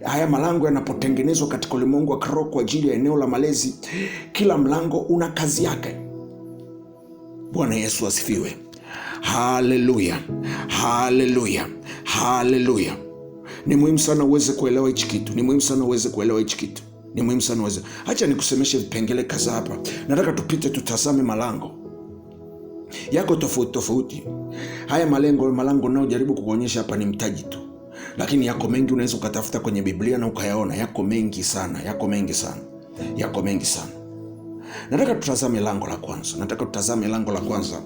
haya malango yanapotengenezwa katika ulimwengu wa kiroho kwa ajili ya eneo la malezi, kila mlango una kazi yake. Bwana Yesu asifiwe. Haleluya, haleluya, haleluya. Ni muhimu sana uweze kuelewa hichi kitu. Acha nikusemeshe vipengele kadhaa hapa. Nataka tupite tutazame malango yako tofauti. Haya malango nao jaribu kukuonyesha hapa ni mtaji tu, lakini yako mengi. Unaweza ukatafuta kwenye Biblia na ukayaona. Yako mengi sana. Nataka tutazame lango la kwanza.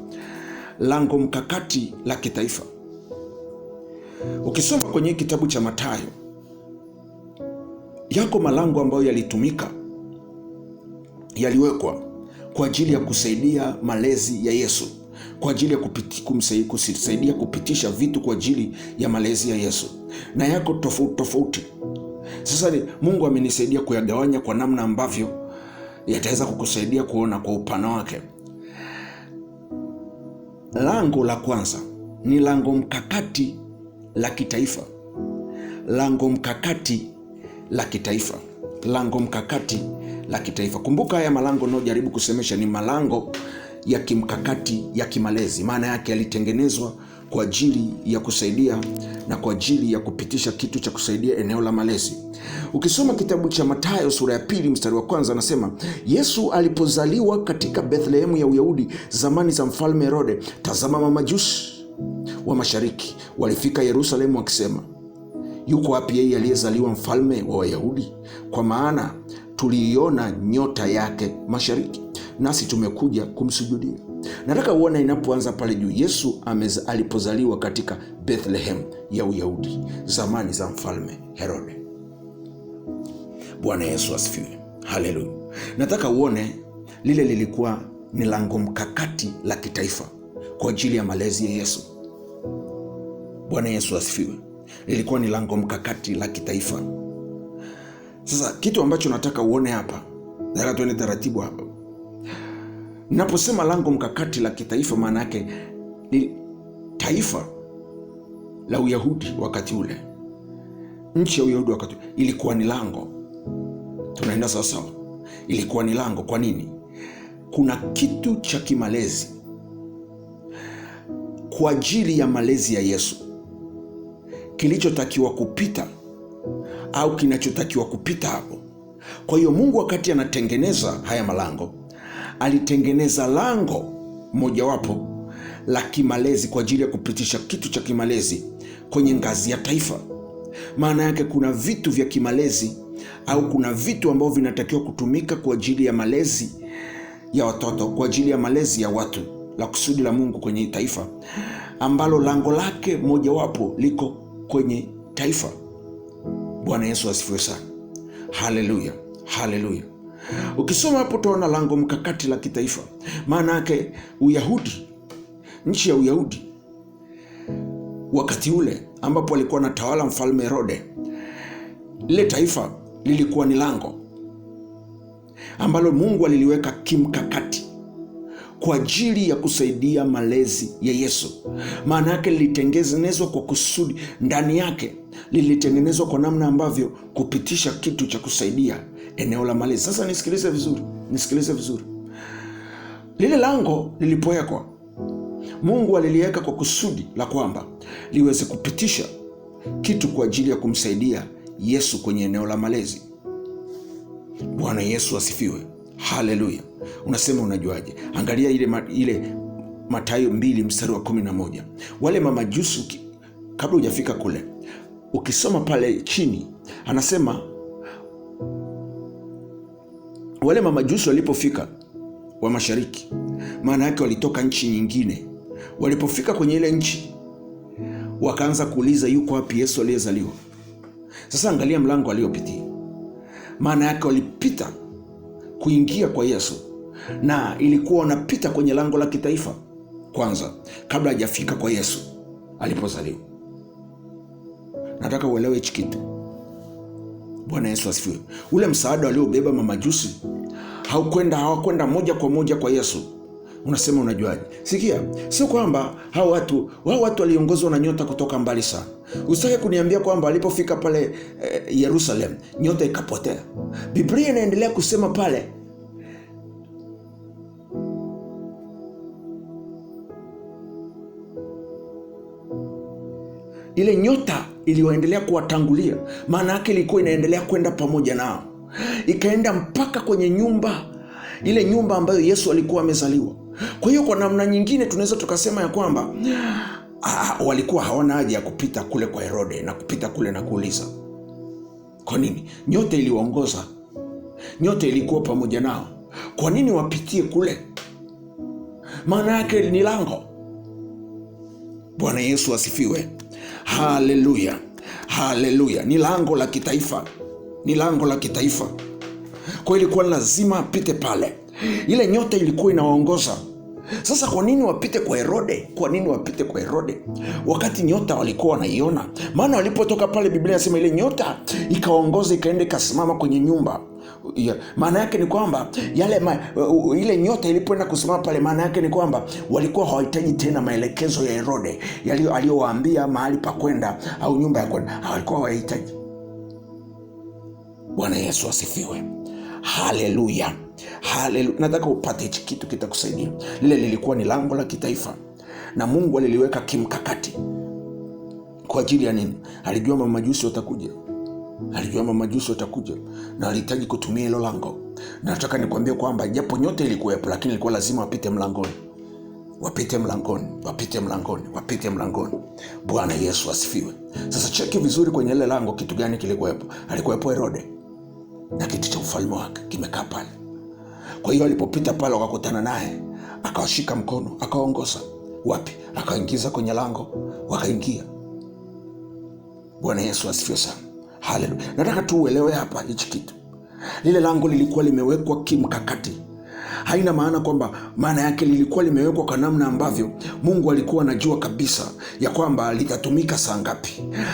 lango mkakati la kitaifa. Ukisoma kwenye kitabu cha Mathayo, yako malango ambayo yalitumika, yaliwekwa kwa ajili ya kusaidia malezi ya Yesu, kwa ajili ya kusaidia kupitisha vitu kwa ajili ya malezi ya Yesu, na yako tofauti tofauti. Sasa Mungu amenisaidia kuyagawanya kwa namna ambavyo yataweza kukusaidia kuona kwa upana wake. Lango la kwanza ni lango mkakati la kitaifa. Lango mkakati la kitaifa. Lango mkakati la kitaifa. Kumbuka haya malango naojaribu kusemesha ni malango ya kimkakati ya kimalezi. Maana yake yalitengenezwa kwa ajili ya kusaidia na kwa ajili ya kupitisha kitu cha kusaidia eneo la malezi. Ukisoma kitabu cha Mathayo sura ya 2 mstari wa 1, anasema Yesu alipozaliwa katika Bethlehemu ya Uyahudi zamani za mfalme Herode, tazama mamajusi wa mashariki walifika Yerusalemu wakisema, yuko wapi yeye aliyezaliwa mfalme wa Wayahudi? Kwa maana tuliiona nyota yake mashariki, nasi tumekuja kumsujudia. Nataka uone inapoanza pale juu, Yesu alipozaliwa katika Bethlehem ya Uyahudi zamani za mfalme Herode. Bwana Yesu asifiwe. Haleluya. Nataka uone lile lilikuwa ni lango mkakati la kitaifa kwa ajili ya malezi ya Yesu. Bwana Yesu asifiwe. Lilikuwa ni lango mkakati la kitaifa. Sasa kitu ambacho nataka uone hapa, nataka tuende taratibu hapa. Ninaposema lango mkakati la kitaifa, maana yake ni taifa la Uyahudi wakati ule, nchi ya Uyahudi wakati ule ilikuwa ni lango. Tunaenda sawa sawa, ilikuwa ni lango. Kwa nini? Kuna kitu cha kimalezi kwa ajili ya malezi ya Yesu kilichotakiwa kupita au kinachotakiwa kupita hapo. Kwa hiyo Mungu wakati anatengeneza haya malango, alitengeneza lango mojawapo la kimalezi kwa ajili ya kupitisha kitu cha kimalezi kwenye ngazi ya taifa. Maana yake kuna vitu vya kimalezi au kuna vitu ambavyo vinatakiwa kutumika kwa ajili ya malezi ya watoto, kwa ajili ya malezi ya watu, la kusudi la Mungu kwenye taifa, ambalo lango lake mojawapo liko kwenye taifa. Bwana Yesu asifiwe sana. Haleluya, haleluya. Ukisoma hapo utaona lango mkakati la kitaifa. Maana yake Uyahudi, nchi ya Uyahudi wakati ule ambapo alikuwa anatawala mfalme Herode, lile taifa lilikuwa ni lango ambalo Mungu aliliweka kimkakati kwa ajili ya kusaidia malezi ya Yesu. Maana yake lilitengenezwa kwa kusudi, ndani yake lilitengenezwa kwa namna ambavyo kupitisha kitu cha kusaidia eneo la malezi. Sasa nisikilize vizuri, nisikilize vizuri. Lile lango lilipowekwa, Mungu aliliweka kwa kusudi la kwamba liweze kupitisha kitu kwa ajili ya kumsaidia Yesu kwenye eneo la malezi. Bwana Yesu asifiwe. Haleluya. Unasema unajuaje? Angalia ile Mathayo 2 mstari wa 11. Wale mamajusi, kabla hujafika kule, ukisoma pale chini anasema wale mamajusi walipofika wa mashariki, maana yake walitoka nchi nyingine. Walipofika kwenye ile nchi, wakaanza kuuliza yuko wapi Yesu aliyezaliwa. Sasa angalia mlango aliopitia. Maana yake walipita kuingia kwa Yesu, na ilikuwa wanapita kwenye lango la kitaifa kwanza kabla hajafika kwa Yesu alipozaliwa. Nataka uelewe hichi kitu. Bwana Yesu asifiwe. Ule msaada waliobeba mamajusi hawakwenda moja kwa moja kwa Yesu. Unasema unajuaje? Sikia, sio kwamba hao watu waliongozwa na nyota kutoka mbali sana. Usitake kuniambia kwamba walipofika pale Yerusalemu nyota ikapotea. Biblia inaendelea kusema pale ile nyota iliyoendelea kuwatangulia, maana yake ilikuwa inaendelea kwenda pamoja nao, ikaenda mpaka kwenye nyumba, ile nyumba ambayo Yesu alikuwa amezaliwa. Kwa hiyo kwa namna nyingine tunaweza tukasema ya kwamba walikuwa hawana haja ya kupita kule kwa Herode na kupita kule na kuuliza. Kwa nini? Nyota iliwaongoza, nyota ilikuwa pamoja nao. Kwa nini wapitie kule? Maana yake ni lango. Bwana Yesu asifiwe. Haleluya, haleluya. Ni lango la kitaifa, ni lango la kitaifa. Kwa hiyo ilikuwa lazima apite pale. Ile nyota ilikuwa inawaongoza. Sasa kwa nini wapite kwa Herode? Kwa nini wapite kwa Herode wakati nyota walikuwa wanaiona? Maana walipotoka pale, Biblia inasema ile nyota ikaongoza, ikaenda ikasimama kwenye nyumba. Maana yake ni kwamba ile nyota ilipoenda kusimama pale, maana yake ni kwamba walikuwa hawahitaji tena maelekezo ya Herode aliyowaambia mahali pa kwenda au nyumba ya kwenda, walikuwa hawahitaji. Bwana Yesu asifiwe. Haleluya, haleluya. Nataka upate hichi kitu, kitakusaidia. Lile lilikuwa ni lango la kitaifa, na Mungu aliliweka kimkakati. Kwa ajili ya nini? Alijua mamajusi watakuja, alijua mamajusi watakuja, na alihitaji kutumia hilo lango. Na nataka nikwambie kwamba japo nyota ilikuwepo, lakini ilikuwa lazima wapite mlangoni, wapite mlangoni, wapite mlangoni, wapite mlangoni. Bwana Yesu asifiwe. Sasa cheki vizuri kwenye ile lango, kitu gani kilikuwepo? Alikuwepo Herode na kiti cha ufalme wake kimekaa pale. Kwa hiyo alipopita pale, wakakutana naye, akawashika mkono, akaongoza wapi? Akaingiza kwenye lango, wakaingia. Bwana Yesu asifiwe sana. Haleluya. Nataka tu uelewe hapa hichi kitu. Lile lango lilikuwa limewekwa kimkakati. Haina maana kwamba, maana yake lilikuwa limewekwa kwa namna ambavyo Mungu alikuwa anajua kabisa ya kwamba litatumika saa ngapi.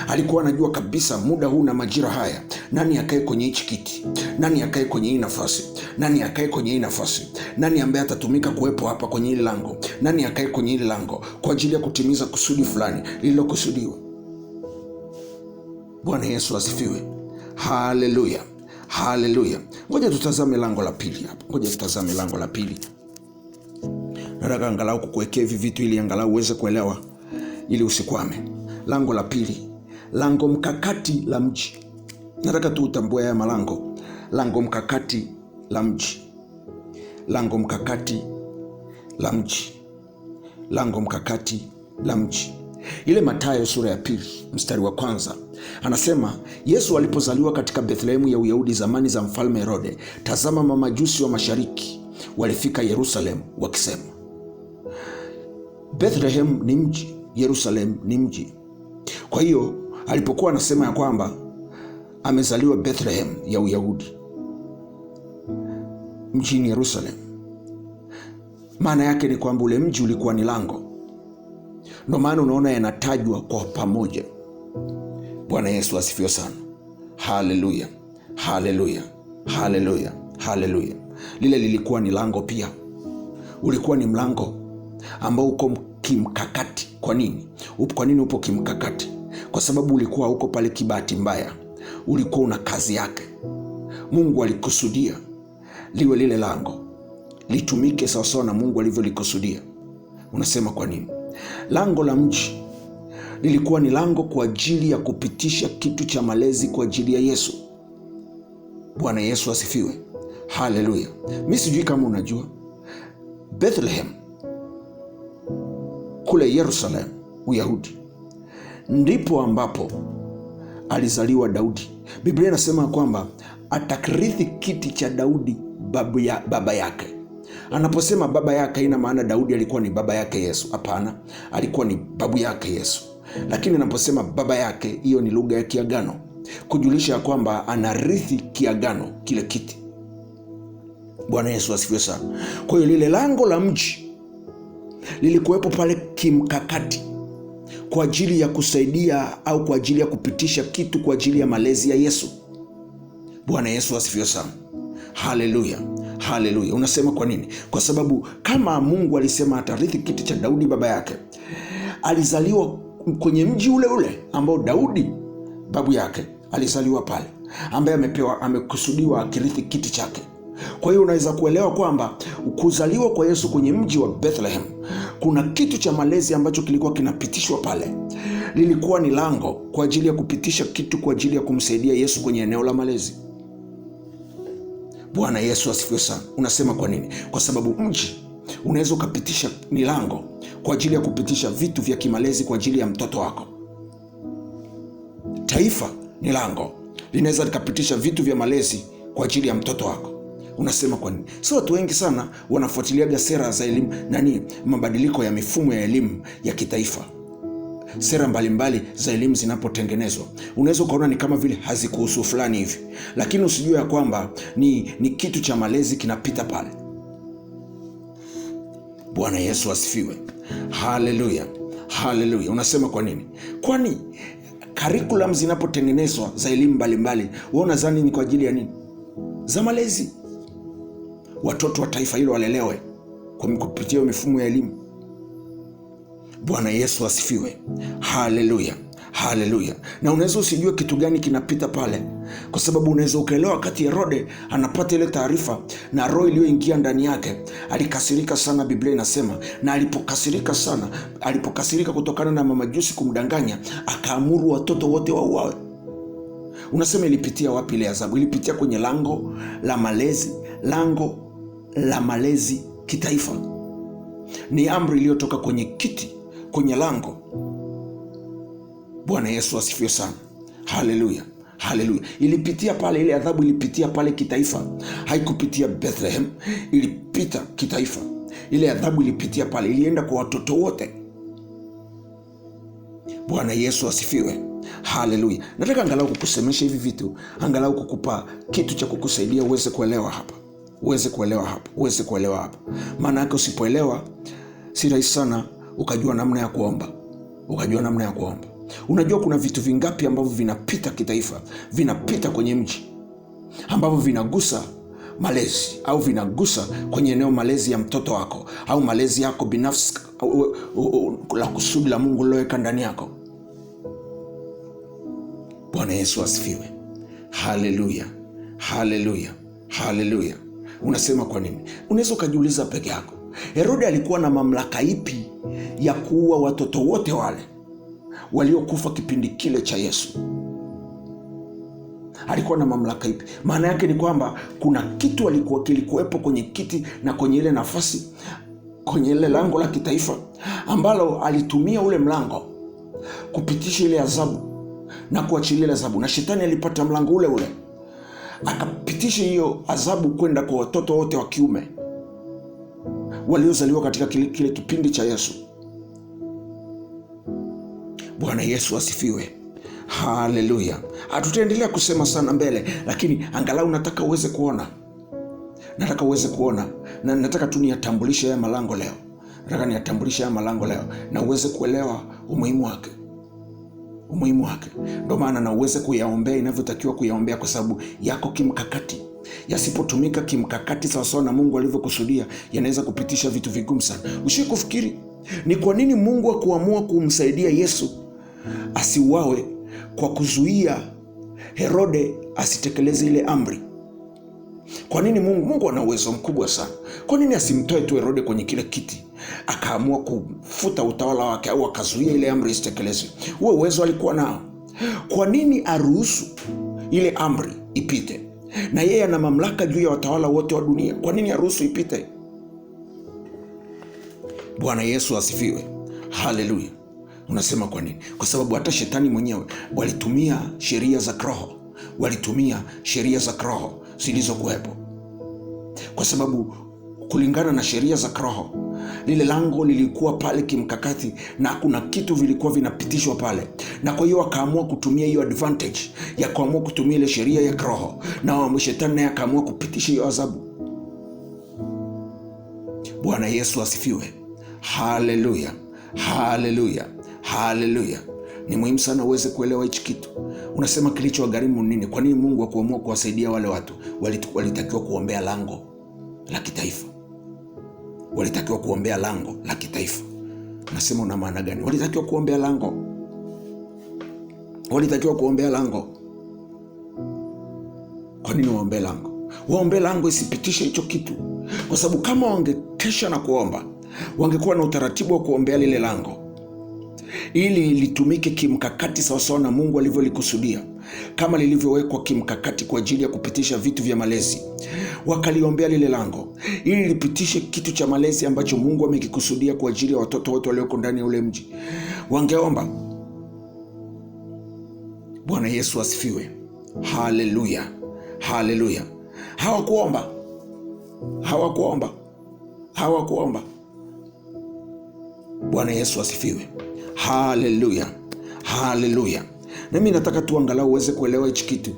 Alikuwa anajua kabisa muda huu na majira haya, nani akae kwenye hichi kiti, nani akae kwenye hii nafasi, nani akae kwenye hii nafasi, nani ambaye atatumika kuwepo hapa kwenye hili lango, nani akae kwenye hili lango kwa ajili ya kutimiza kusudi fulani lililokusudiwa. Bwana Yesu asifiwe. Haleluya, haleluya. Ngoja tutazame lango la pili hapa. Ngoja tutazame lango la pili. Nataka angalau kukuwekea hivi vitu ili angalau uweze kuelewa, ili usikwame. Lango la pili, lango mkakati la mji. Nataka tu utambue haya malango. Lango mkakati la mji, lango mkakati la mji, lango mkakati la mji. Ile Mathayo sura ya 2 mstari wa 1 anasema, Yesu alipozaliwa katika Bethlehemu ya Uyahudi zamani za mfalme Herode, tazama mamajusi wa mashariki walifika Yerusalemu wakisema. Bethlehem ni mji, Yerusalemu ni mji. Kwa hiyo alipokuwa anasema ya kwamba amezaliwa Bethlehem ya Uyahudi mjini Yerusalemu, maana yake ni kwamba ule mji ulikuwa ni lango. Ndio maana unaona yanatajwa kwa pamoja. Bwana Yesu asifiwe sana. Haleluya, haleluya, haleluya, haleluya. Lile lilikuwa ni lango pia. Ulikuwa ni mlango ambao uko kimkakati. Kwa nini? Kwa nini upo kimkakati? Kwa sababu ulikuwa uko pale kibahati mbaya. Ulikuwa una kazi yake. Mungu alikusudia liwe lile lango litumike sawasawa na Mungu alivyolikusudia. Unasema kwa nini? Lango la mji lilikuwa ni lango kwa ajili ya kupitisha kitu cha malezi kwa ajili ya Yesu. Bwana Yesu asifiwe. Haleluya. Mimi sijui kama unajua, Bethlehem kule Yerusalemu Uyahudi ndipo ambapo alizaliwa Daudi. Biblia inasema kwamba atakirithi kiti cha Daudi baba yake. Anaposema baba yake, ina maana Daudi alikuwa ni baba yake Yesu? Hapana, alikuwa ni babu yake Yesu. Lakini anaposema baba yake, hiyo ni lugha ya kiagano, kujulisha ya kwamba anarithi kiagano kile kiti. Bwana Yesu asifiwe sana. Kwa hiyo lile lango la mji lilikuwepo pale kimkakati kwa ajili ya kusaidia au kwa ajili ya kupitisha kitu kwa ajili ya malezi ya Yesu. Bwana Yesu asifiwe sana. Haleluya, haleluya. Unasema kwa nini? Kwa sababu kama Mungu alisema atarithi kiti cha Daudi baba yake, alizaliwa kwenye mji ule ule ambao Daudi babu yake alizaliwa pale, ambaye amekusudiwa akirithi kiti chake. Kwa hiyo unaweza kuelewa kwamba kuzaliwa kwa Yesu kwenye mji wa Bethlehem, kuna kitu cha malezi ambacho kilikuwa kinapitishwa pale. Lilikuwa ni lango kwa ajili ya kupitisha kitu kwa ajili ya kumsaidia Yesu kwenye eneo la malezi. Bwana Yesu asifiwe sana. Unasema kwa nini? Kwa sababu mji unaweza ukapitisha, ni lango kwa ajili ya kupitisha vitu vya kimalezi kwa ajili ya mtoto wako. Taifa ni lango, linaweza likapitisha vitu vya malezi kwa ajili ya mtoto wako. Unasema kwa nini? So watu wengi sana wanafuatiliaga sera za elimu, mabadiliko ya mifumo ya elimu ya kitaifa. sera mbalimbali za elimu zinapotengenezwa, unaweza ukaona ni kama vile hazikuhusu fulani hivi, lakini usijue ya kwamba ni kitu cha malezi kinapita pale. Bwana Yesu asifiwe. Haleluya, haleluya. Unasema kwa nini? Kwani curriculum zinapotengenezwa za elimu mbalimbali, wewe unadhani ni kwa ajili ya nini? Za malezi. Watoto wa taifa hilo walelewe kwa kupitia mifumo ya elimu. Bwana Yesu asifiwe. Haleluya, haleluya. Na unaweza usijue kitu gani kinapita pale, kwa sababu unaweza ukaelewa wakati Herode anapata ile taarifa na roho iliyoingia ndani yake, alikasirika sana. Biblia inasema, na alipokasirika kutokana na mamajusi kumdanganya, akaamuru watoto wote wauawe. Unasema ilipitia wapi ile adhabu? Ilipitia kwenye lango la malezi kitaifa. Ni amri iliyotoka kwenye kiti, kwenye lango. Bwana Yesu asifiwe sana. Haleluya, haleluya. Ilipitia pale, ile adhabu ilipitia pale kitaifa, haikupitia Bethlehem, ilipita kitaifa. Ile adhabu ilipitia pale, ilienda kwa watoto wote. Bwana Yesu asifiwe. Haleluya. Nataka angalau kukusemesha hivi vitu, angalau kukupa kitu cha kukusaidia uweze kuelewa hapa, uweze kuelewa hapa. Maana yake usipoelewa, si rahisi sana ukajua namna ya kuomba, Unajua kuna vitu vingapi ambavyo vinapita kitaifa, vinapita kwenye mji, ambavyo vinagusa malezi, au vinagusa kwenye eneo malezi ya mtoto wako, au malezi yako binafsi, la kusudi la Mungu liloweka ndani yako. Bwana Yesu asifiwe. Haleluya, haleluya, haleluya. Unasema kwa nini? Unaweza ukajiuliza peke yako, Herode alikuwa na mamlaka ipi ya kuua watoto wote wale waliokufa kipindi kile cha Yesu? Alikuwa na mamlaka ipi? Maana yake ni kwamba kuna kitu kilikuwepo kwenye kiti na kwenye ile nafasi, kwenye ile lango la kitaifa, ambalo alitumia ule mlango kupitisha ile adhabu na kuachilia ile adhabu. Na shetani alipata mlango ule ule, akapitisha hiyo adhabu kwenda kwa watoto wote wa kiume waliozaliwa katika kile kipindi cha Yesu. Bwana Yesu asifiwe. Haleluya. Hatutaendelea kusema sana mbele, lakini angalau nataka uweze kuona, na nataka tu niyatambulishe haya malango leo. Na uweze kuelewa umuhimu wake. Ndio maana na uweze kuyaombea inavyotakiwa kuyaombea, kwa sababu yako kimkakati. Yasipotumika kimkakati sawasawa na Mungu alivyokusudia, yanaweza kupitisha vitu vigumu sana. Usiwahi kufikiri ni kwa nini Mungu hakuamua kumsaidia Yesu asiuawe kwa kuzuia Herode asitekeleze ile amri? Kwa nini Mungu ana uwezo mkubwa sana. Kwa nini asimtoe tu Herode kwenye kile kiti, akaamua kufuta utawala wake, au akazuia ile amri isitekelezwe? Huo uwezo alikuwa nao. Kwa nini aruhusu ile amri ipite? Na yeye ana mamlaka juu ya watawala wote wa dunia. Kwa nini aruhusu ipite? Bwana Yesu asifiwe. Haleluya. Unasema kwa nini? Kwa sababu hata shetani mwenyewe walitumia sheria za kiroho zilizokuwepo, kwa sababu kulingana na sheria za kiroho, lile lango lilikuwa pale kimkakati, na kuna kitu vilikuwa vinapitishwa pale, na kwa hiyo akaamua kutumia hiyo advantage ya kuamua kutumia ile sheria ya kiroho, na shetani naye akaamua kupitisha hiyo adhabu. Bwana Yesu asifiwe. Haleluya, haleluya, haleluya. Ni muhimu sana uweze kuelewa hichi kitu. Unasema kilichowagharimu nini? Kwa nini Mungu hakuamua kuwasaidia wale watu? Walitakiwa kuombea lango la kitaifa. Unasema una maana gani? Walitakiwa kuombea lango. Kwa nini waombee lango? Waombee lango isipitishe hicho kitu, kwa sababu kama wangekesha na kuomba, wangekuwa na utaratibu wa kuombea lile lango ili litumike kimkakati sawasawa na Mungu alivyolikusudia, kama lilivyowekwa kimkakati kwa ajili ya kupitisha vitu vya malezi. Wakaliombea lile lango ili lipitishe kitu cha malezi ambacho Mungu amekikusudia kwa ajili ya watoto wote walioko ndani ya ule mji. Wangeomba. Bwana Yesu asifiwe. Haleluya, haleluya. Hawakuomba. Bwana Yesu asifiwe. Haleluya, haleluya. Na mimi nataka tu angalau uweze kuelewa hichi kitu.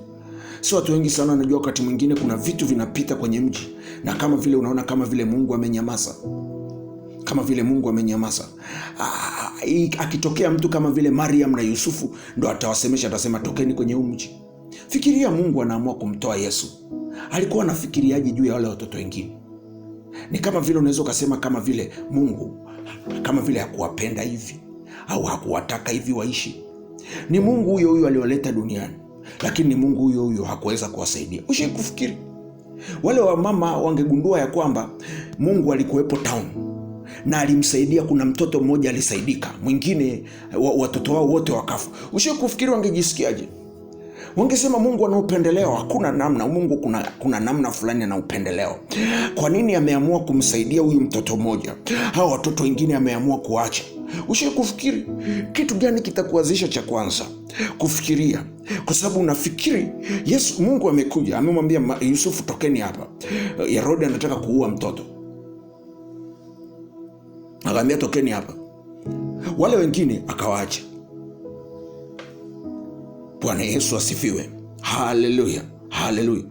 Si watu wengi sana wanajua wakati mwingine kuna vitu vinapita kwenye mji, na kama vile unaona kama vile Mungu amenyamaza. Kama vile Mungu amenyamaza. Akitokea mtu kama vile Mariam na Yusufu ndo atawasemesha, atasema tokeni kwenye mji. Fikiria Mungu anaamua kumtoa Yesu. Alikuwa anafikiriaje juu ya wale watoto wengine? Ni kama vile unaweza ukasema kama vile Mungu kama vile hakuwapenda hivi au hakuwataka hivi waishi. Ni Mungu huyo huyo aliwaleta duniani, lakini ni Mungu huyo huyo hakuweza kuwasaidia. Ushai kufikiri wale wamama wangegundua ya kwamba Mungu alikuwepo town na alimsaidia? Kuna mtoto mmoja alisaidika, mwingine watoto wao wote wakafa. Ushai kufikiri wangejisikiaje? Wangesema Mungu ana upendeleo. Hakuna namna. Mungu kuna namna fulani ana upendeleo. Kwa nini ameamua kumsaidia huyu mtoto mmoja, hao watoto wengine ameamua kuacha? Ushai kufikiri kitu gani kitakuanzisha cha kwanza kufikiria? Kwa sababu unafikiri Yesu, Mungu amekuja amemwambia Yusufu tokeni hapa. Herode anataka kuua mtoto, akamwambia tokeni hapa. Wale wengine akawaacha. Bwana Yesu asifiwe. Haleluya, haleluya.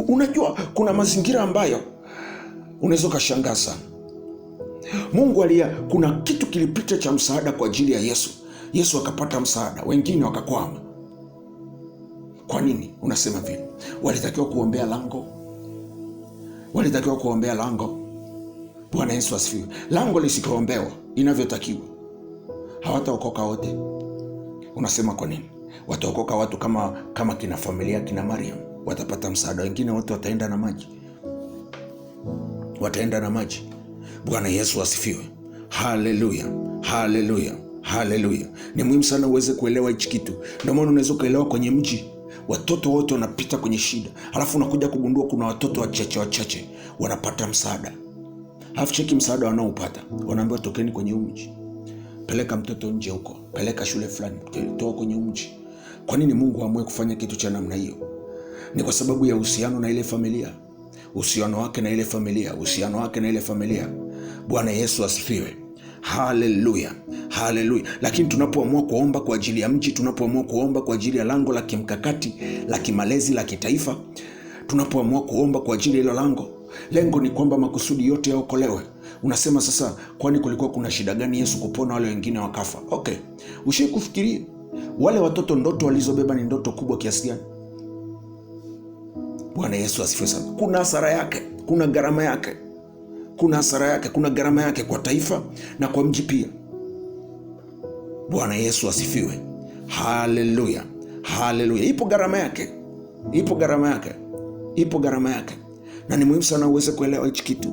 Unajua kuna mazingira ambayo unaweza ukashangaa sana. Mungu kuna kitu kilipita cha msaada kwa ajili ya Yesu. Yesu akapata msaada, wengine wakakwama. Kwa nini unasema vile? Walitakiwa kuombea lango, walitakiwa kuombea lango. Bwana Yesu asifiwe. Lango lisikaombewa inavyotakiwa, hawataokoka wote. Unasema kwa nini? Wataokoka watu kama kina familia kina Mariam, watapata msaada. Wengine wote wataenda na maji, wataenda na maji. Bwana Yesu asifiwe. Haleluya, haleluya, haleluya. Ni muhimu sana uweze kuelewa hichi kitu. Ndio maana unaweza kuelewa kwenye mji watoto wote wanapita kwenye shida, halafu unakuja kugundua kuna watoto wachache wanapata msaada. Halafu cheki msaada wanaopata, wanaambiwa tokeni kwenye mji, peleka mtoto nje huko, peleka shule fulani, toa kwenye mji. Kwa nini Mungu aamue kufanya kitu cha namna hiyo? Ni kwa sababu ya uhusiano na ile familia, uhusiano wake na ile familia, uhusiano wake na ile familia. Bwana Yesu asifiwe. Haleluya, haleluya. Lakini tunapoamua kuomba kwa ajili ya mji, tunapoamua kuomba kwa ajili ya lango la kimkakati la kimalezi la kitaifa, tunapoamua kuomba kwa ajili ya hilo lango, lengo ni kwamba makusudi yote yaokolewe. Unasema sasa, kwani kulikuwa kuna shida gani Yesu kupona wale wengine wakafa? Okay, ushai kufikiria wale watoto ndoto walizobeba ni ndoto kubwa kiasi gani? Bwana Yesu asifiwe sana. Kuna hasara yake, kuna gharama yake, kuna hasara yake, kuna gharama yake kwa taifa na kwa mji pia. Bwana Yesu asifiwe. Haleluya, haleluya. Ipo gharama yake, ipo gharama yake, ipo gharama yake, na ni muhimu sana uweze kuelewa hichi kitu.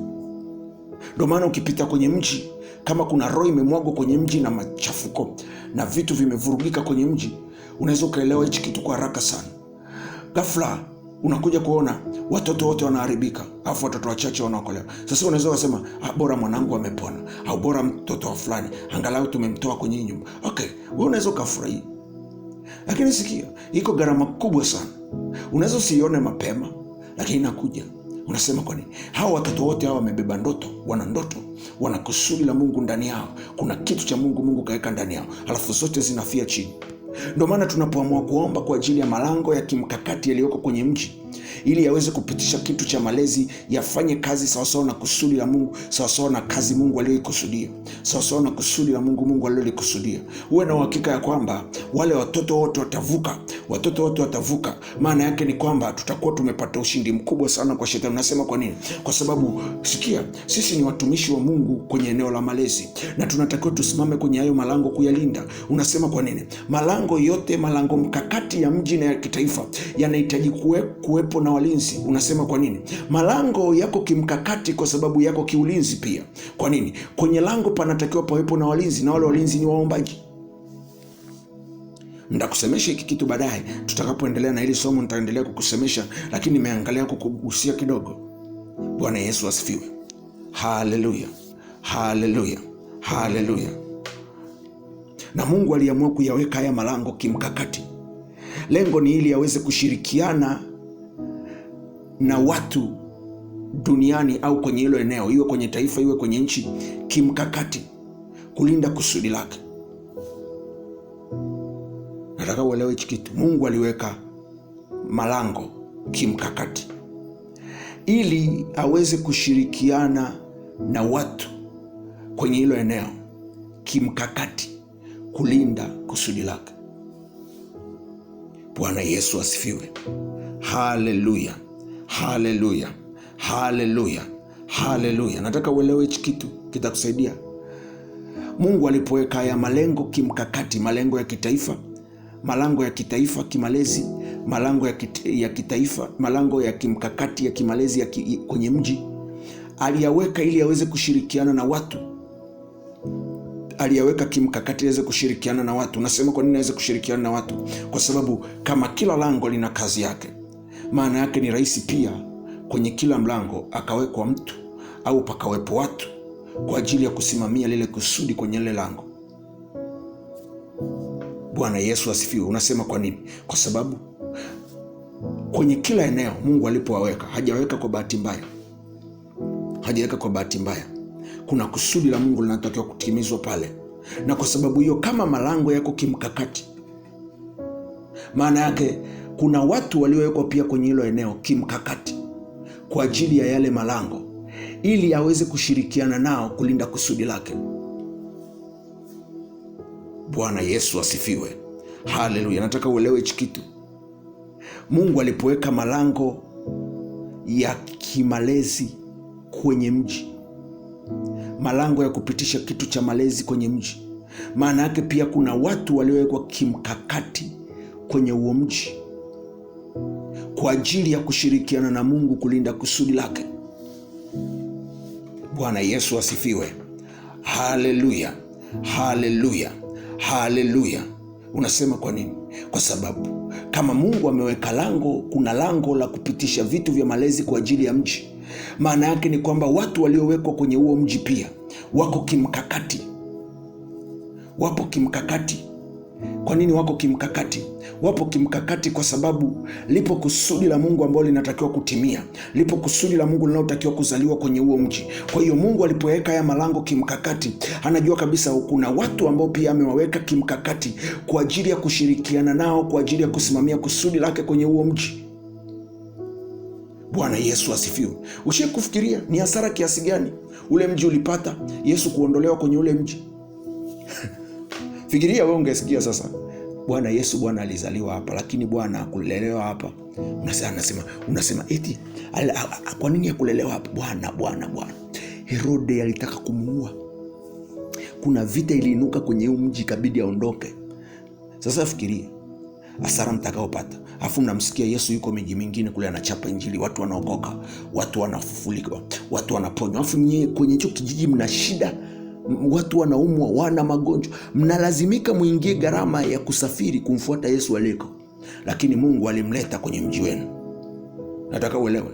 Ndio maana ukipita kwenye mji, kama kuna roho imemwagwa kwenye mji na machafuko na vitu vimevurugika kwenye mji, unaweza ukaelewa hichi kitu kwa haraka sana. Ghafla unakuja kuona watoto wote wanaharibika, afu watoto wachache wanaokolewa. Sasa unaweza kusema bora mwanangu amepona, au bora mtoto wa fulani angalau tumemtoa kwenye nyumba. Okay, wewe unaweza ukafurahi, lakini sikia, iko gharama kubwa sana. Unaweza usione mapema, lakini inakuja. Unasema kwa nini? Hao watoto wote hao wamebeba ndoto, wana kusudi la Mungu ndani yao. Kuna kitu cha Mungu kaweka ndani yao, halafu zote zinafia chini. Ndio maana tunapoamua kuomba kwa ajili ya malango ya kimkakati yaliyoko kwenye mji, ili yaweze kupitisha kitu cha malezi, yafanye kazi sawasawa na kusudi la Mungu, sawasawa na kazi Mungu aliyoikusudia, sawasawa na kusudi la Mungu alilolikusudia, uwe na uhakika ya kwamba wale watoto wote watavuka. Maana yake ni kwamba tutakuwa tumepata ushindi mkubwa sana kwa shetani. Unasema kwa nini? Kwa sababu sikia, sisi ni watumishi wa Mungu kwenye eneo la malezi, na tunatakiwa tusimame kwenye hayo malango kuyalinda. Unasema kwa nini? Malango yote, malango mkakati ya mji na ya kitaifa yanahitaji kuwepo na walinzi. Unasema kwa nini? Malango yako kimkakati kwa sababu yako kiulinzi pia. Kwa nini? Kwenye lango panatakiwa pawepo na walinzi, na wale walinzi ni waombaji. Nitakusemesha hiki kitu baadaye, tutakapoendelea na hili somo nitaendelea kukusemesha, lakini nimeangalia kukugusia kidogo. Bwana Yesu asifiwe. Haleluya, haleluya, haleluya. Na Mungu aliamua kuyaweka haya malango kimkakati. Lengo ni ili aweze kushirikiana na watu duniani au kwenye hilo eneo, iwe kwenye taifa, iwe kwenye nchi, kimkakati kulinda kusudi lake. Nataka uelewe hichi kitu. Mungu aliweka malango kimkakati ili aweze kushirikiana na watu kwenye hilo eneo kimkakati kulinda kusudi lake. Bwana Yesu asifiwe. Haleluya, haleluya, haleluya, haleluya. Nataka uelewe hichi kitu, kitakusaidia. Mungu alipoweka haya malengo kimkakati, malengo ya kitaifa, malango ya kitaifa kimalezi, malango ya kitaifa, malango ya kimkakati ya kimalezi kwenye mji, aliyaweka ili aweze kushirikiana na watu. Aliyaweka kimkakati aweze kushirikiana na watu. Nasema kwa nini aweze kushirikiana na watu? Kwa sababu kama kila lango lina kazi yake, maana yake ni rahisi pia kwenye kila mlango akawekwa mtu au pakawepo watu kwa ajili ya kusimamia lile kusudi kwenye lile lango. Bwana Yesu asifiwe. Unasema kwa nini? Kwa sababu kwenye kila eneo Mungu alipowaweka, hajaweka kwa bahati mbaya. Hajaweka kwa bahati mbaya. Kuna kusudi la Mungu linatakiwa kutimizwa pale. Na kwa sababu hiyo, kama malango yako kimkakati, maana yake kuna watu waliowekwa pia kwenye hilo eneo kimkakati kwa ajili ya yale malango, ili aweze kushirikiana nao kulinda kusudi lake. Bwana Yesu asifiwe. Haleluya. Nataka uelewe hichi kitu. Mungu alipoweka malango ya kimalezi kwenye mji, malango ya kupitisha kitu cha malezi kwenye mji, maana yake pia kuna watu waliowekwa kimkakati kwenye huo mji kwa ajili ya kushirikiana na Mungu kulinda kusudi lake. Bwana Yesu asifiwe. Haleluya, haleluya, haleluya. Unasema kwa nini? Kwa sababu kama Mungu ameweka lango, kuna lango la kupitisha vitu vya malezi kwa ajili ya mji, maana yake ni kwamba watu waliowekwa kwenye huo mji pia wako kimkakati. Wapo kimkakati. Kwa nini wako kimkakati? Wapo kimkakati kwa sababu lipo kusudi la Mungu ambalo linatakiwa kutimia. Lipo kusudi la Mungu linalotakiwa kuzaliwa kwenye huo mji. Kwa hiyo Mungu alipoweka haya malango kimkakati, anajua kabisa kuna watu ambao pia amewaweka kimkakati kwa ajili ya kushirikiana nao, kwa ajili ya kusimamia kusudi lake kwenye huo mji. Bwana Yesu asifiwe. Ushawahi kufikiria ni hasara kiasi gani ule mji ulipata Yesu kuondolewa kwenye ule mji? Fikiria wewe, ungesikia sasa Bwana Yesu, Bwana alizaliwa hapa, lakini Bwana hakulelewa hapa. Unasema eti kwa nini hakulelewa hapa? Bwana Herode alitaka kumuua. Kuna vita iliinuka kwenye huu mji, kabidi aondoke. Sasa fikiria hasara mtakaopata. Afu mnamsikia Yesu yuko miji mingine kule anachapa injili, watu wanaokoka, watu wanafufulika, watu wanaponywa. Afu nyie kwenye hicho kijiji mna shida, watu wanaumwa, wana magonjwa, mnalazimika muingie gharama ya kusafiri kumfuata Yesu aliko. Lakini Mungu alimleta kwenye mji wenu. Nataka uelewe,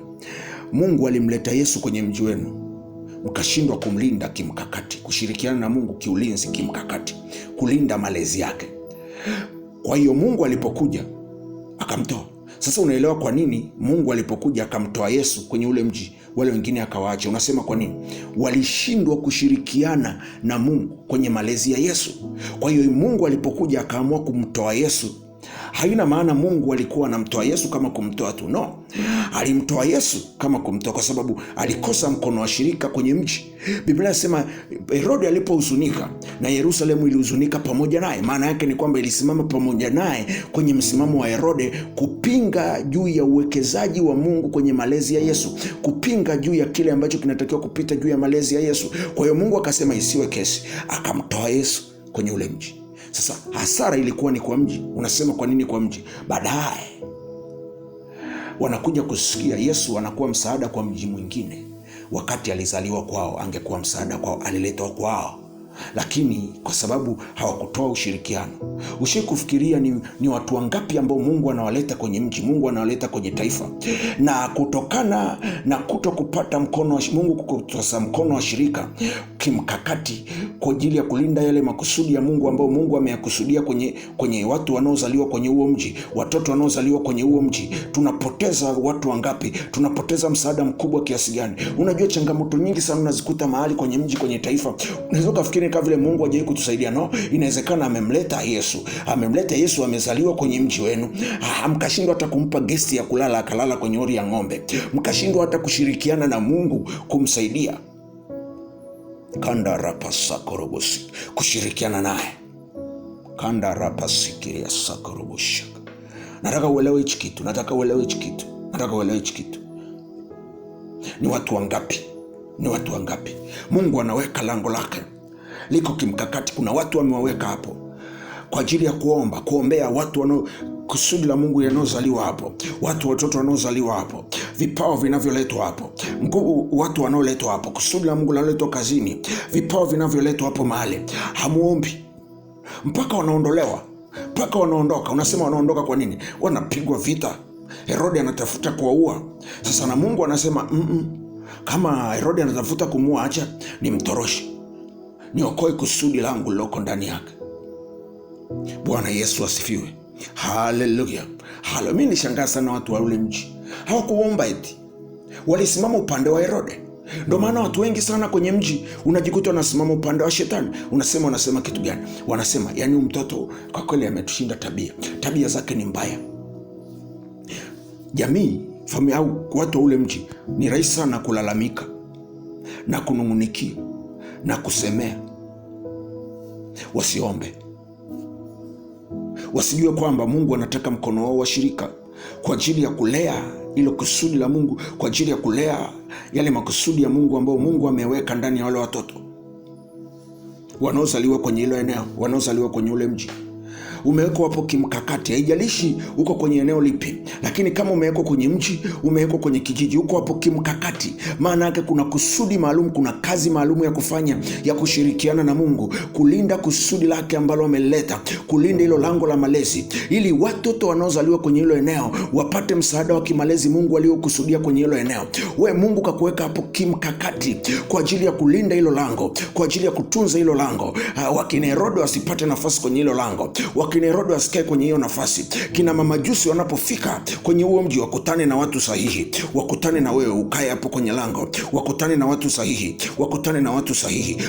Mungu alimleta Yesu kwenye mji wenu, mkashindwa kumlinda kimkakati, kushirikiana na Mungu kiulinzi kimkakati, kulinda malezi yake. Kwa hiyo Mungu alipokuja akamtoa. Sasa unaelewa kwa nini Mungu alipokuja akamtoa Yesu kwenye ule mji, wale wengine akawaacha. Unasema kwa nini? Walishindwa kushirikiana na Mungu kwenye malezi ya Yesu. Kwa hiyo Mungu alipokuja akaamua kumtoa Yesu, haina maana Mungu alikuwa anamtoa Yesu kama kumtoa tu. No, alimtoa Yesu kama kumtoa kwa sababu alikosa mkono wa shirika kwenye mji. Biblia inasema Herode alipohuzunika na Yerusalemu ilihuzunika pamoja naye. Maana yake ni kwamba ilisimama pamoja naye kwenye msimamo wa Herode, kupinga juu ya uwekezaji wa Mungu kwenye malezi ya Yesu, kupinga juu ya kile ambacho kinatakiwa kupita juu ya malezi ya Yesu. Kwa hiyo Mungu akasema isiwe kesi, akamtoa Yesu kwenye ule mji. Sasa hasara ilikuwa ni kwa mji. Unasema kwa nini kwa mji? Baadaye wanakuja kusikia Yesu anakuwa msaada kwa mji mwingine. Wakati alizaliwa kwao angekuwa msaada kwao, aliletwa kwao, lakini kwa sababu hawakutoa ushirikiano. Ushawahi kufikiria ni watu wangapi ambao Mungu anawaleta kwenye mji, Mungu anawaleta kwenye taifa, na kutokana na kuto kupata mkono wa Mungu, kukosa mkono wa shirika, kimkakati kwa ajili ya kulinda yale makusudi ya Mungu ambayo Mungu ameyakusudia kwenye watu wanaozaliwa kwenye huo mji, watoto wanaozaliwa kwenye huo mji. Tunapoteza watu wangapi? Tunapoteza msaada mkubwa kiasi gani? Unajua changamoto nyingi sana unazikuta mahali kwenye mji, kwenye taifa. Unaweza kufikiri kama vile Mungu hajawahi kutusaidia. No, inawezekana amemleta Yesu, amezaliwa kwenye mji wenu, mkashindwa hata kumpa gesti ya kulala, akalala kwenye hori ya ng'ombe, mkashindwa hata kushirikiana na Mungu kumsaidia. Kanda rapasa korobosi, kushirikiana naye. Kanda rapasi kiria sakorobosha. Nataka uelewe hichi kitu. Ni watu wangapi? Mungu anaweka lango lake liko kimkakati. Kuna watu amewaweka hapo kwa ajili ya kuombea watu kusudi la Mungu yanayozaliwa hapo, watoto wanaozaliwa hapo, vipawa vinavyoletwa hapo, watu wanaoletwa hapo, kusudi la Mungu linaloletwa kazini, vipawa vinavyoletwa hapo mahali. Hamuombi mpaka wanaondolewa, mpaka wanaondoka. Unasema wanaondoka kwa nini? Wanapigwa vita. Herode anatafuta kuwaua. Sasa na Mungu anasema kama Herode anatafuta kumuua, acha nimtoroshe, niokoe kusudi langu liloko ndani yake. Bwana Yesu asifiwe. Haleluya. Mimi nishangaa sana watu wa ule mji. Hawakuomba eti, walisimama upande wa Herode. Ndio maana watu wengi sana kwenye mji unajikuta wanasimama upande wa shetani. Wanasema kitu gani? Wanasema yani mtoto kwa kweli ametushinda tabia zake ni mbaya. Jamii, familia au watu wa ule mji ni rahisi sana kulalamika na kunungunikia na kusemea. Wasiombe, wasijue kwamba Mungu anataka mkono wao washirika kwa ajili ya kulea ilo kusudi la Mungu, kwa ajili ya kulea yale makusudi ya Mungu ambayo Mungu ameweka ndani ya wale watoto wanaozaliwa kwenye hilo eneo, wanaozaliwa kwenye ule mji. Umewekwa hapo kimkakati. Haijalishi uko kwenye eneo lipi, lakini kama umewekwa kwenye mji, umewekwa kwenye kijiji, uko hapo kimkakati. Maana yake kuna kusudi maalum, kuna kazi maalum ya kufanya, ya kushirikiana na Mungu, kulinda kusudi lake ambalo ameleta, kulinda hilo lango la malezi, ili watoto wanaozaliwa kwenye hilo eneo wapate msaada wa kimalezi Mungu aliokusudia kwenye hilo eneo. Mungu kakuweka hapo kimkakati kwa ajili ya kulinda hilo lango, kwa ajili ya kutunza hilo lango. Wakina Herode wasipate nafasi kwenye hilo lango, wakina Herode wasikae kwenye hiyo nafasi. Kina mamajusi wanapofika kwenye huo mji wakutane na watu sahihi, wakutane na wewe ukae hapo kwenye lango, wakutane na watu sahihi.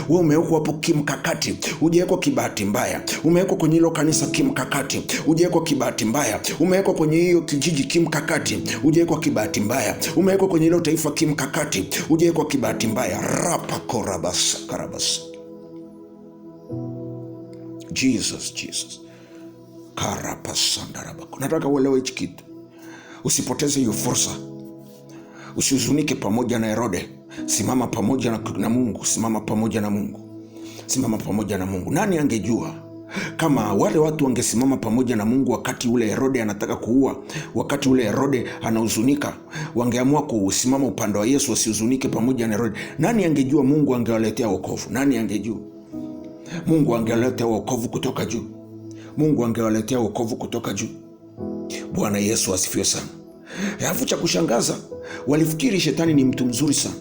Wewe umewekwa hapo kimkakati, hujawekwa kibahati mbaya. Umewekwa kwenye hilo kanisa kimkakati, hujawekwa kibahati mbaya. Umewekwa kwenye hiyo kijiji kimkakati, hujawekwa kibahati mbaya. Umewekwa kwenye hilo taifa kimkakati, hujawekwa kibahati mbaya. Rapa korabasa karabasa. Jesus. Nataka uelewe hichi kitu. Usipoteze hiyo fursa. Usihuzunike pamoja na Herode. Simama pamoja na Mungu. Simama pamoja na Mungu. Nani angejua kama wale watu wangesimama pamoja na Mungu wakati ule Herode anataka kuua, wakati ule Herode anahuzunika, wangeamua kusimama upande wa Yesu, wasihuzunike pamoja na Herode. Nani angejua Mungu angewaletea wokovu? Nani angejua Mungu angewaletea wokovu kutoka juu? Bwana Yesu asifiwe sana. Alafu cha kushangaza, walifikiri shetani ni mtu mzuri sana.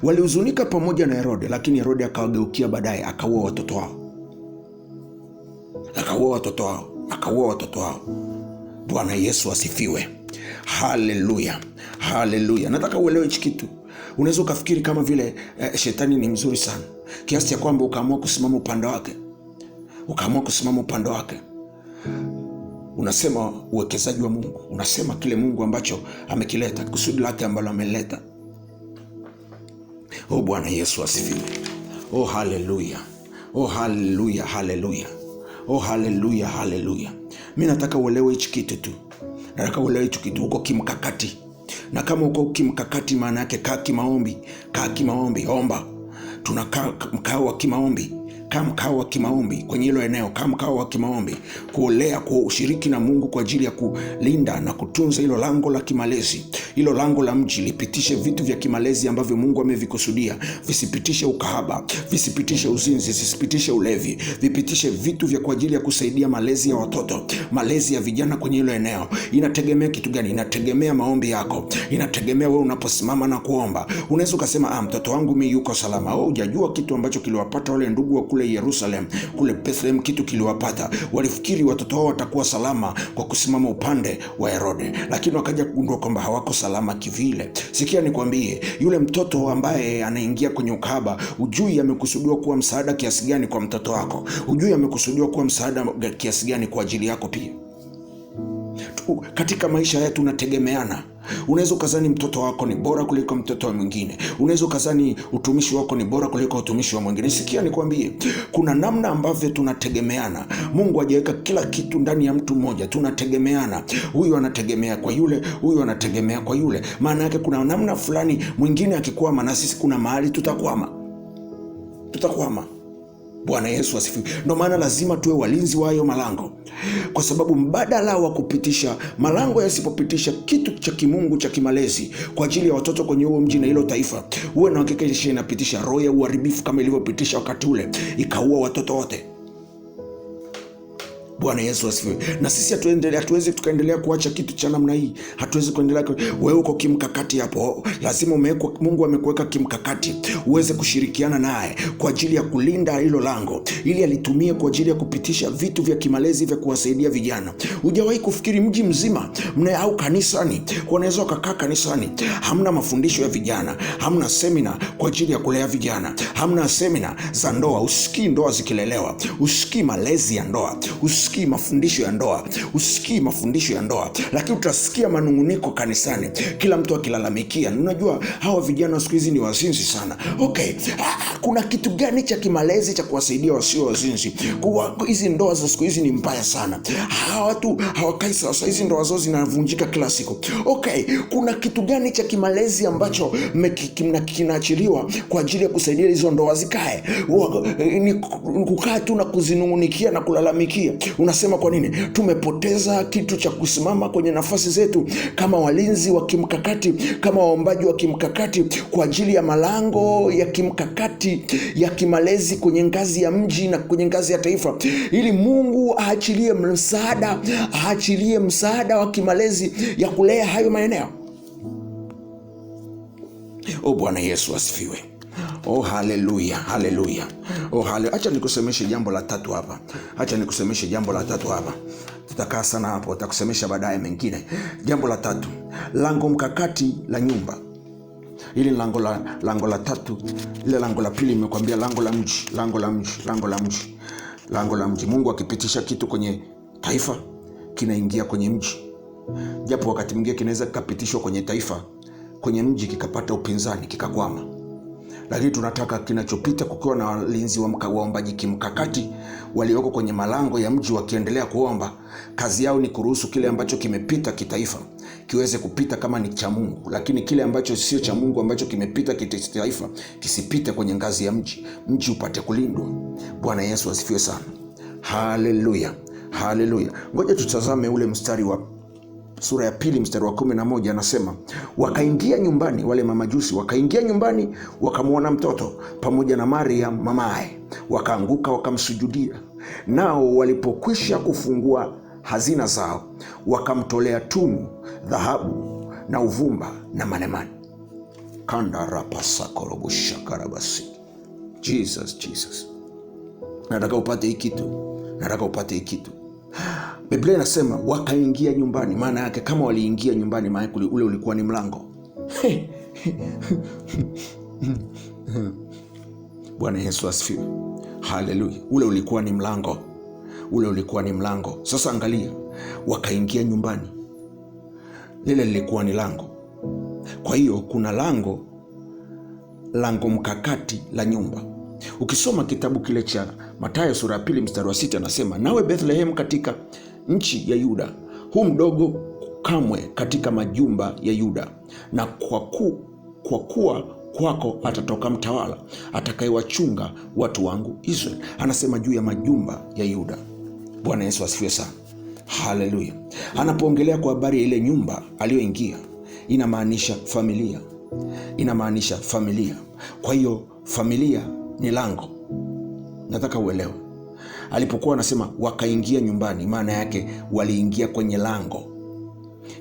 Walihuzunika pamoja na Herode, lakini Herode akawageukia baadaye, akaua watoto wao. Bwana Yesu asifiwe. Haleluya. Nataka uelewe hichi kitu. Unaweza ukafikiri kama vile shetani ni mzuri sana kiasi cha kwamba ukaamua kusimama upande wake. Unasema uwekezaji wa Mungu, unasema kile Mungu ambacho amekileta, kusudi lake ambalo ameleta. Bwana Yesu asifiwe. Haleluya. Mimi nataka uelewe hichi kitu tu. Uko kimkakati. Na kama uko kimkakati, maana yake kaa kimaombi. Omba. Tunakaa mkao wa kimaombi. kama mkao wa kimaombi kwenye hilo eneo, kama mkao wa kimaombi, kuolea, kushiriki na Mungu kwa ajili ya kulinda na kutunza hilo lango la kimalezi. Hilo lango la mji lipitishe vitu vya kimalezi ambavyo Mungu amevikusudia. Visipitishe ukahaba, visipitishe uzinzi, visipitishe ulevi, vipitishe vitu vya kwa ajili ya kusaidia malezi ya watoto, malezi ya vijana kwenye hilo eneo. Inategemea kitu gani? Inategemea maombi yako. Inategemea wewe unaposimama na kuomba. Unaweza ukasema mtoto wangu mimi yuko salama. Hujajua kitu ambacho kiliwapata wale ndugu wa kule Yerusalem, kule Bethlehem. Kitu kiliwapata, walifikiri watoto wao watakuwa salama kwa kusimama upande wa Herode, lakini wakaja kugundua kwamba hawako salama kivile. Sikia nikwambie, yule mtoto ambaye anaingia kwenye ukahaba, ujui amekusudiwa kuwa msaada kiasi gani kwa mtoto wako. Ujui amekusudiwa kuwa msaada kiasi gani kwa ajili yako pia. Katika maisha yetu tunategemeana. Unaweza ukazani mtoto wako ni bora kuliko mtoto wa mwingine. Unaweza ukazani utumishi wako ni bora kuliko utumishi wa mwingine. Sikia nikwambie, kuna namna ambavyo tunategemeana. Mungu hajaweka kila kitu ndani ya mtu mmoja. Tunategemeana. Huyu anategemea kwa yule, huyu anategemea kwa yule. Maana yake kuna namna fulani, mwingine akikwama na sisi kuna mahali tutakwama. Bwana Yesu asifiwe. Ndio maana lazima tuwe walinzi wa hayo malango, kwa sababu mbadala wa kupitisha malango, yasipopitisha kitu cha kimungu cha kimalezi kwa ajili ya watoto kwenye huo mji na hilo taifa, uwe na hakika inapitisha roho ya uharibifu kama ilivyopitisha wakati ule ikaua watoto wote. Bwana Yesu asifiwe. Na sisi hatuwezi tukaendelea kuacha kitu cha namna hii. Hatuwezi kuendelea. Wewe uko kimkakati hapo. Lazima Mungu amekuweka kimkakati uweze kushirikiana naye kwa ajili ya kulinda hilo lango, ili alitumie kwa ajili ya kupitisha vitu vya kimalezi vya kuwasaidia vijana. Hujawahi kufikiri mji mzima au kanisani, unaweza ukakaa kanisani, hamna mafundisho ya vijana, hamna semina kwa ajili ya kulea vijana, hamna semina za ndoa, usikii ndoa zikilelewa, usikii malezi ya ndoa, usikii mafundisho ya ndoa, lakini utasikia manunguniko kanisani, kila mtu akilalamikia. Unajua hawa vijana siku hizi ni wazinzi sana. Okay, kuna kitu gani cha kimalezi cha kuwasaidia wasio wazinzi? Hizi ndoa za siku hizi ni mbaya sana. Hawa watu hawakai sawa, hizi ndoa zao zinavunjika kila siku. Okay, kuna kitu gani cha kimalezi ambacho kinaachiliwa kwa ajili ya kusaidia hizo ndoa zikae? Ni kukaa tu na kuzinungunikia na kulalamikia. Unasema kwa nini? Tumepoteza kitu cha kusimama kwenye nafasi zetu kama walinzi wa kimkakati, kama waombaji wa kimkakati kwa ajili ya malango ya kimkakati ya kimalezi kwenye ngazi ya mji na kwenye ngazi ya taifa, ili Mungu aachilie msaada wa kimalezi ya kulea hayo maeneo. Bwana Yesu asifiwe. Haleluya. Acha nikusemeshe jambo la tatu hapa. Tutakaa sana hapo, tutakusemesha baadaye mengine. Jambo la tatu, lango mkakati la nyumba. Hili lango la tatu. Ile lango la pili nimekwambia lango la mji. Mungu akipitisha kitu kwenye taifa kinaingia kwenye mji. Japo wakati mwingine kinaweza kikapitishwa kwenye taifa, kwenye mji kikapata upinzani, kikakwama. Lakini tunataka kinachopita kukiwa na walinzi waombaji kimkakati walioko kwenye malango ya mji wakiendelea kuomba. Kazi yao ni kuruhusu kile ambacho kimepita kitaifa kiweze kupita kama ni cha Mungu, lakini kile ambacho sio cha Mungu ambacho kimepita kitaifa kisipite kwenye ngazi ya mji upate kulindwa. Bwana Yesu asifiwe sana. Haleluya. Ngoja tutazame ule mstari wa sura ya 2 mstari wa 11. Anasema, wakaingia nyumbani, wale mamajusi wakaingia nyumbani, wakamwona mtoto pamoja na Maria mamaye, wakaanguka wakamsujudia. Nao walipokwisha kufungua hazina zao, wakamtolea tunu, dhahabu na uvumba na manemane. Kandarapasakorobushkarabasi. Jesus. Nataka upate hii kitu. Biblia inasema wakaingia nyumbani. Maana yake kama waliingia nyumbani, maana ule ulikuwa ni mlango. Bwana Yesu asifiwe. Haleluya. Ule ulikuwa ni mlango. Sasa angalia, wakaingia nyumbani. Lile lilikuwa ni lango. Kwa hiyo kuna lango mkakati la nyumba. Ukisoma kitabu kile cha Mathayo sura ya 2 mstari wa 6, anasema, nawe Bethlehem katika nchi ya Yuda, huu mdogo kamwe katika majumba ya Yuda, na kwa kuwa kwako atatoka mtawala atakayewachunga watu wangu Israeli. Anasema juu ya majumba ya Yuda. Bwana Yesu asifiwe sana. Haleluya. Anapoongelea kwa habari ya ile nyumba aliyoingia, inamaanisha familia. Inamaanisha familia. Kwa hiyo familia ni lango. Nataka uelewe. Alipokuwa anasema wakaingia nyumbani, maana yake waliingia kwenye lango.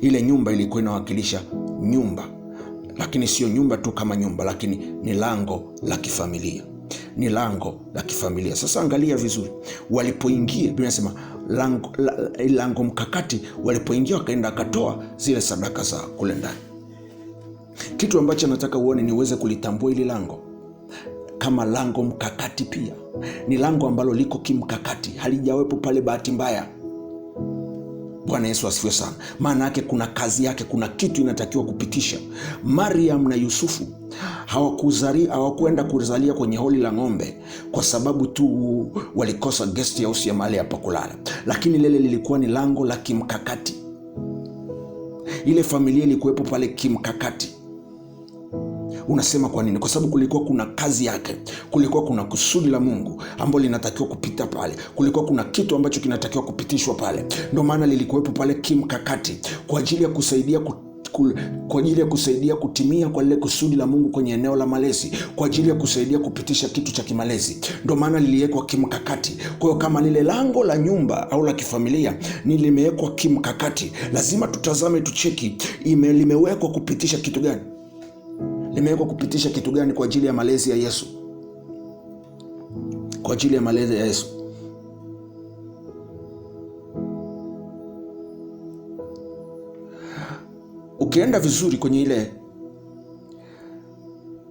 Ile nyumba ilikuwa inawakilisha nyumba, lakini sio nyumba tu kama nyumba, lakini ni lango la kifamilia. Ni lango la kifamilia. Sasa angalia vizuri. Walipoingia, Biblia inasema lango mkakati. Walipoingia wakaenda akatoa zile sadaka za kule ndani. Kitu ambacho nataka uone ni uweze kulitambua ili lango kama lango mkakati. Pia ni lango ambalo liko kimkakati, halijawepo pale bahati mbaya. Bwana Yesu asifiwe sana. Maana yake kuna kazi yake, kuna kitu inatakiwa kupitisha. Mariam na Yusufu hawakuenda kuzalia kwenye holi la ng'ombe kwa sababu tu walikosa guest house ya mahali hapa kulala, lakini lile lilikuwa ni lango la kimkakati. Ile familia ilikuwepo pale kimkakati. Unasema kwa nini? Kwa sababu kulikuwa kuna kazi yake, kulikuwa kuna kusudi la Mungu ambalo linatakiwa kupita pale, kulikuwa kuna kitu ambacho kinatakiwa kupitishwa pale. Ndio maana lilikuwepo pale kimkakati kwa ajili ya kusaidia kutimia kwa lile kusudi la Mungu kwenye eneo la malezi, kwa ajili ya kusaidia kupitisha kitu cha kimalezi. Ndio maana liliwekwa kimkakati. Kwa hiyo kama lile lango la nyumba au la kifamilia ni limewekwa kimkakati, lazima tutazame, tucheki limewekwa kupitisha kitu gani. Limewekwa kupitisha kitu gani kwa ajili ya malezi ya Yesu? Kwa ajili ya malezi ya Yesu. Ukienda vizuri kwenye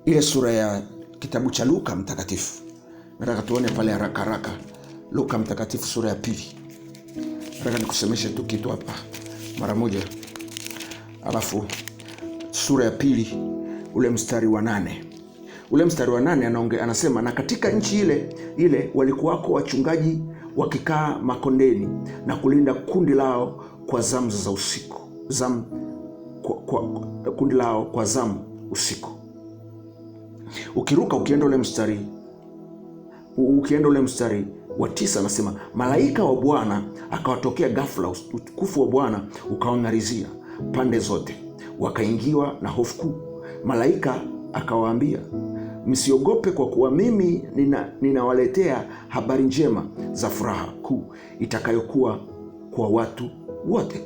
ile sura ya kitabu cha Luka mtakatifu, nataka tuone pale haraka haraka. Luka mtakatifu sura ya 2. Nataka nikusemeshe tu kitu hapa mara moja. Alafu sura ya 2 ule mstari wa 8. Ule mstari wa 8 anasema, na katika nchi ile walikuwako wachungaji wakikaa makondeni na kulinda kundi lao kwa zamu za usiku. Kundi lao kwa zamu usiku. Ukiruka ukienda ule mstari wa 9 anasema, malaika wa Bwana akawatokea ghafla, utukufu wa Bwana ukawang'arizia pande zote, wakaingiwa na hofu kuu. Malaika akawaambia, msiogope, kwa kuwa mimi ninawaletea habari njema za furaha kuu itakayokuwa kwa watu wote.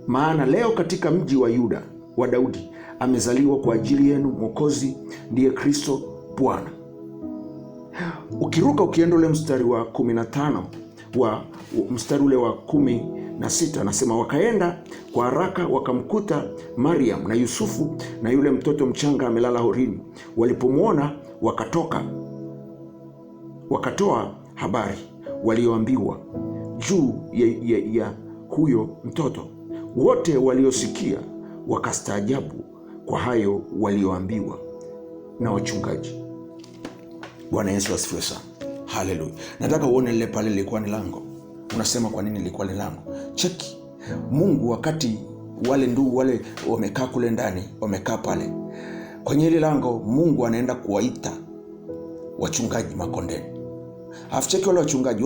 Maana leo katika mji wa Yuda wa Daudi amezaliwa kwa ajili yenu Mwokozi, ndiye Kristo Bwana. Ukiruka ukienda ule mstari wa 15 mstari ule wa 16 anasema, wakaenda kwa haraka wakamkuta Mariam na Yusufu na yule mtoto mchanga amelala horini. Walipomwona wakatoa habari walioambiwa juu ya huyo mtoto. Wote waliosikia wakastaajabu kwa hayo walioambiwa na wachungaji. Bwana Yesu asifiwe sana. Haleluya. Nataka uone lile pale lilikuwa ni lango. Unasema kwa nini lilikuwa ni lango? Cheki. Mungu wakati wale ndugu wale wamekaa kule ndani, wamekaa pale kwenye ile lango, Mungu anaenda kuwaita wachungaji makondeni. Cheki wale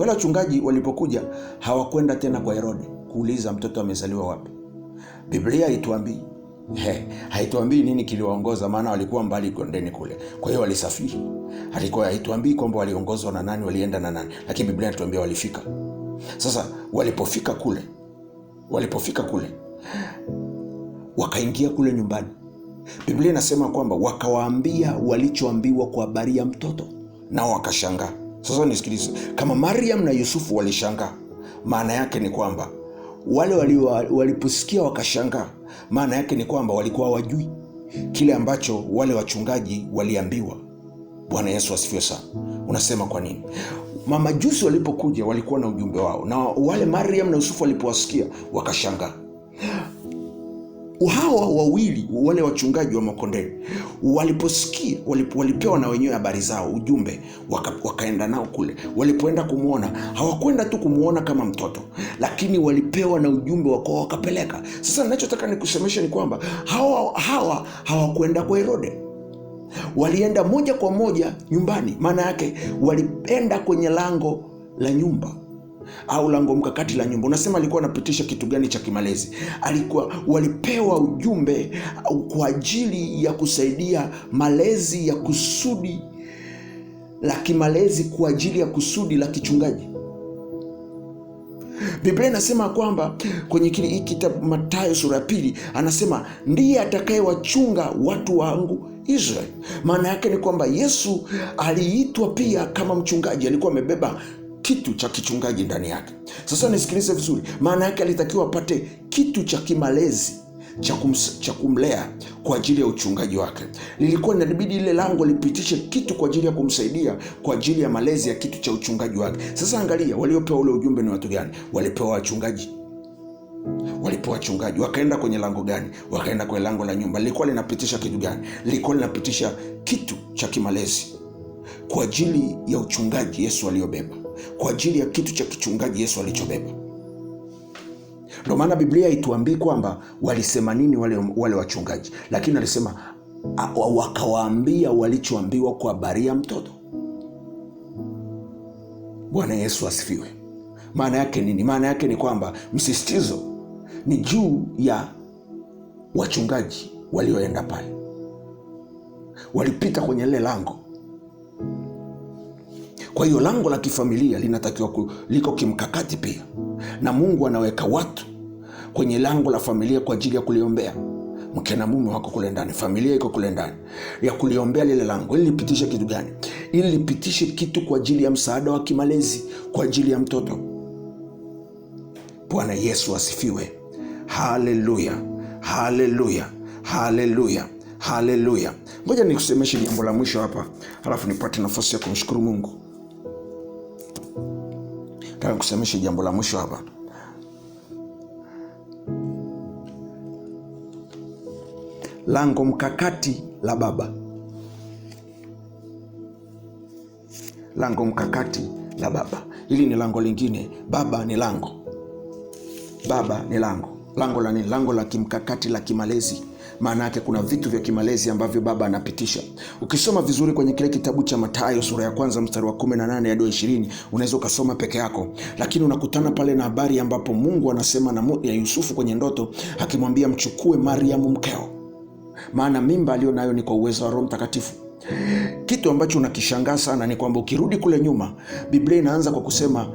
wachungaji walipokuja hawakwenda tena kwa Herode kuuliza mtoto amezaliwa wapi. Biblia haituambii nini kiliwaongoza, maana walikuwa mbali kondeni kule. Kwa hiyo walisafiri. Haituambii kwamba waliongozwa na nani, walienda na nani, lakini Biblia inatuambia walifika. Sasa walipofika kule wakaingia kule nyumbani. Biblia inasema kwamba wakawaambia walichoambiwa kwa habari ya mtoto, nao wakashangaa. Sasa nisikilize, kama Mariam na Yusufu walishangaa, maana yake ni kwamba wale waliposikia wakashangaa, maana yake ni kwamba walikuwa hawajui kile ambacho wale wachungaji waliambiwa. Bwana Yesu asifiwe sana. Unasema kwa nini? Mamajusi walipokuja walikuwa na ujumbe wao, na wale Mariam na Yusufu walipowasikia wakashangaa. hawa wawili wale wachungaji wa makondeni waliposikia, walipewa na wenyewe habari zao, ujumbe, wakaenda nao kule. Walipoenda kumuona, hawakwenda tu kumuona kama mtoto, lakini walipewa na ujumbe wakapeleka. Sasa ninachotaka nikusemesha ni kwamba hawa hawakwenda kwa Herode, walienda moja kwa moja nyumbani. Maana yake walienda kwenye lango la nyumba au lango mkakati la nyumba. Unasema alikuwa anapitisha kitu gani cha kimalezi? Walipewa ujumbe kwa ajili ya kusaidia malezi ya kusudi la kimalezi, kwa ajili ya kusudi la kichungaji. Biblia inasema kwamba kwenye hiki kitabu Mathayo sura ya 2 anasema ndiye atakayewachunga watu wangu Israeli. Maana yake ni kwamba Yesu aliitwa pia kama mchungaji, alikuwa amebeba kitu cha kichungaji ndani yake. Sasa nisikilize vizuri, maana yake alitakiwa apate kitu cha kimalezi cha kumlea kwa ajili ya uchungaji wake. Lilikuwa inabidi ile lango lipitishe kitu kwa ajili ya kumsaidia kwa ajili ya malezi ya kitu cha uchungaji wake. Sasa angalia, waliopewa ule ujumbe ni watu gani? Walipewa wachungaji. Wakaenda kwenye lango gani? Wakaenda kwenye lango la nyumba. Lilikuwa linapitisha kitu gani? Lilikuwa linapitisha kitu cha kimalezi kwa ajili ya uchungaji Yesu aliyobeba, kwa ajili ya kitu cha kichungaji Yesu alichobeba. Ndio maana Biblia haituambii kwamba walisema nini wale wachungaji, lakini alisema wakawaambia walichoambiwa kwa habari ya mtoto. Bwana Yesu asifiwe. Maana yake nini? Maana yake ni kwamba msisitizo ni juu ya wachungaji walioenda pale, walipita kwenye lile lango. Kwa hiyo lango la kifamilia linatakiwa liko kimkakati pia, na Mungu anaweka watu kwenye lango la familia kwa ajili ya kuliombea. Mke na mume wako kule ndani, familia iko kule ndani ya kuliombea lile lango. Ili lipitishe kitu gani? Ili lipitishe kitu kwa ajili ya msaada wa kimalezi kwa ajili ya mtoto. Bwana Yesu asifiwe. Haleluya, haleluya, haleluya, haleluya. Ngoja nikusemeshe jambo la mwisho hapa, halafu nipate nafasi ya kumshukuru Mungu. Nataka kusemesha jambo la mwisho hapa. Lango mkakati la baba. Lango mkakati la baba. Hili ni lango lingine. Baba ni lango. Baba ni lango. Lango la nini? Lango la kimkakati la kimalezi. Maana yake kuna vitu vya kimalezi ambavyo baba anapitisha. Ukisoma vizuri kwenye kile kitabu cha Mathayo sura ya 1 mstari wa 18 hadi 20, unaweza ukasoma peke yako, lakini unakutana pale na habari ambapo Mungu anasema na Yusufu kwenye ndoto, akimwambia mchukue Mariamu mkeo, maana mimba alionayo ni kwa uwezo wa Roho Mtakatifu. Kitu ambacho unakishangaa sana ni kwamba ukirudi kule nyuma, Biblia inaanza kwa kusema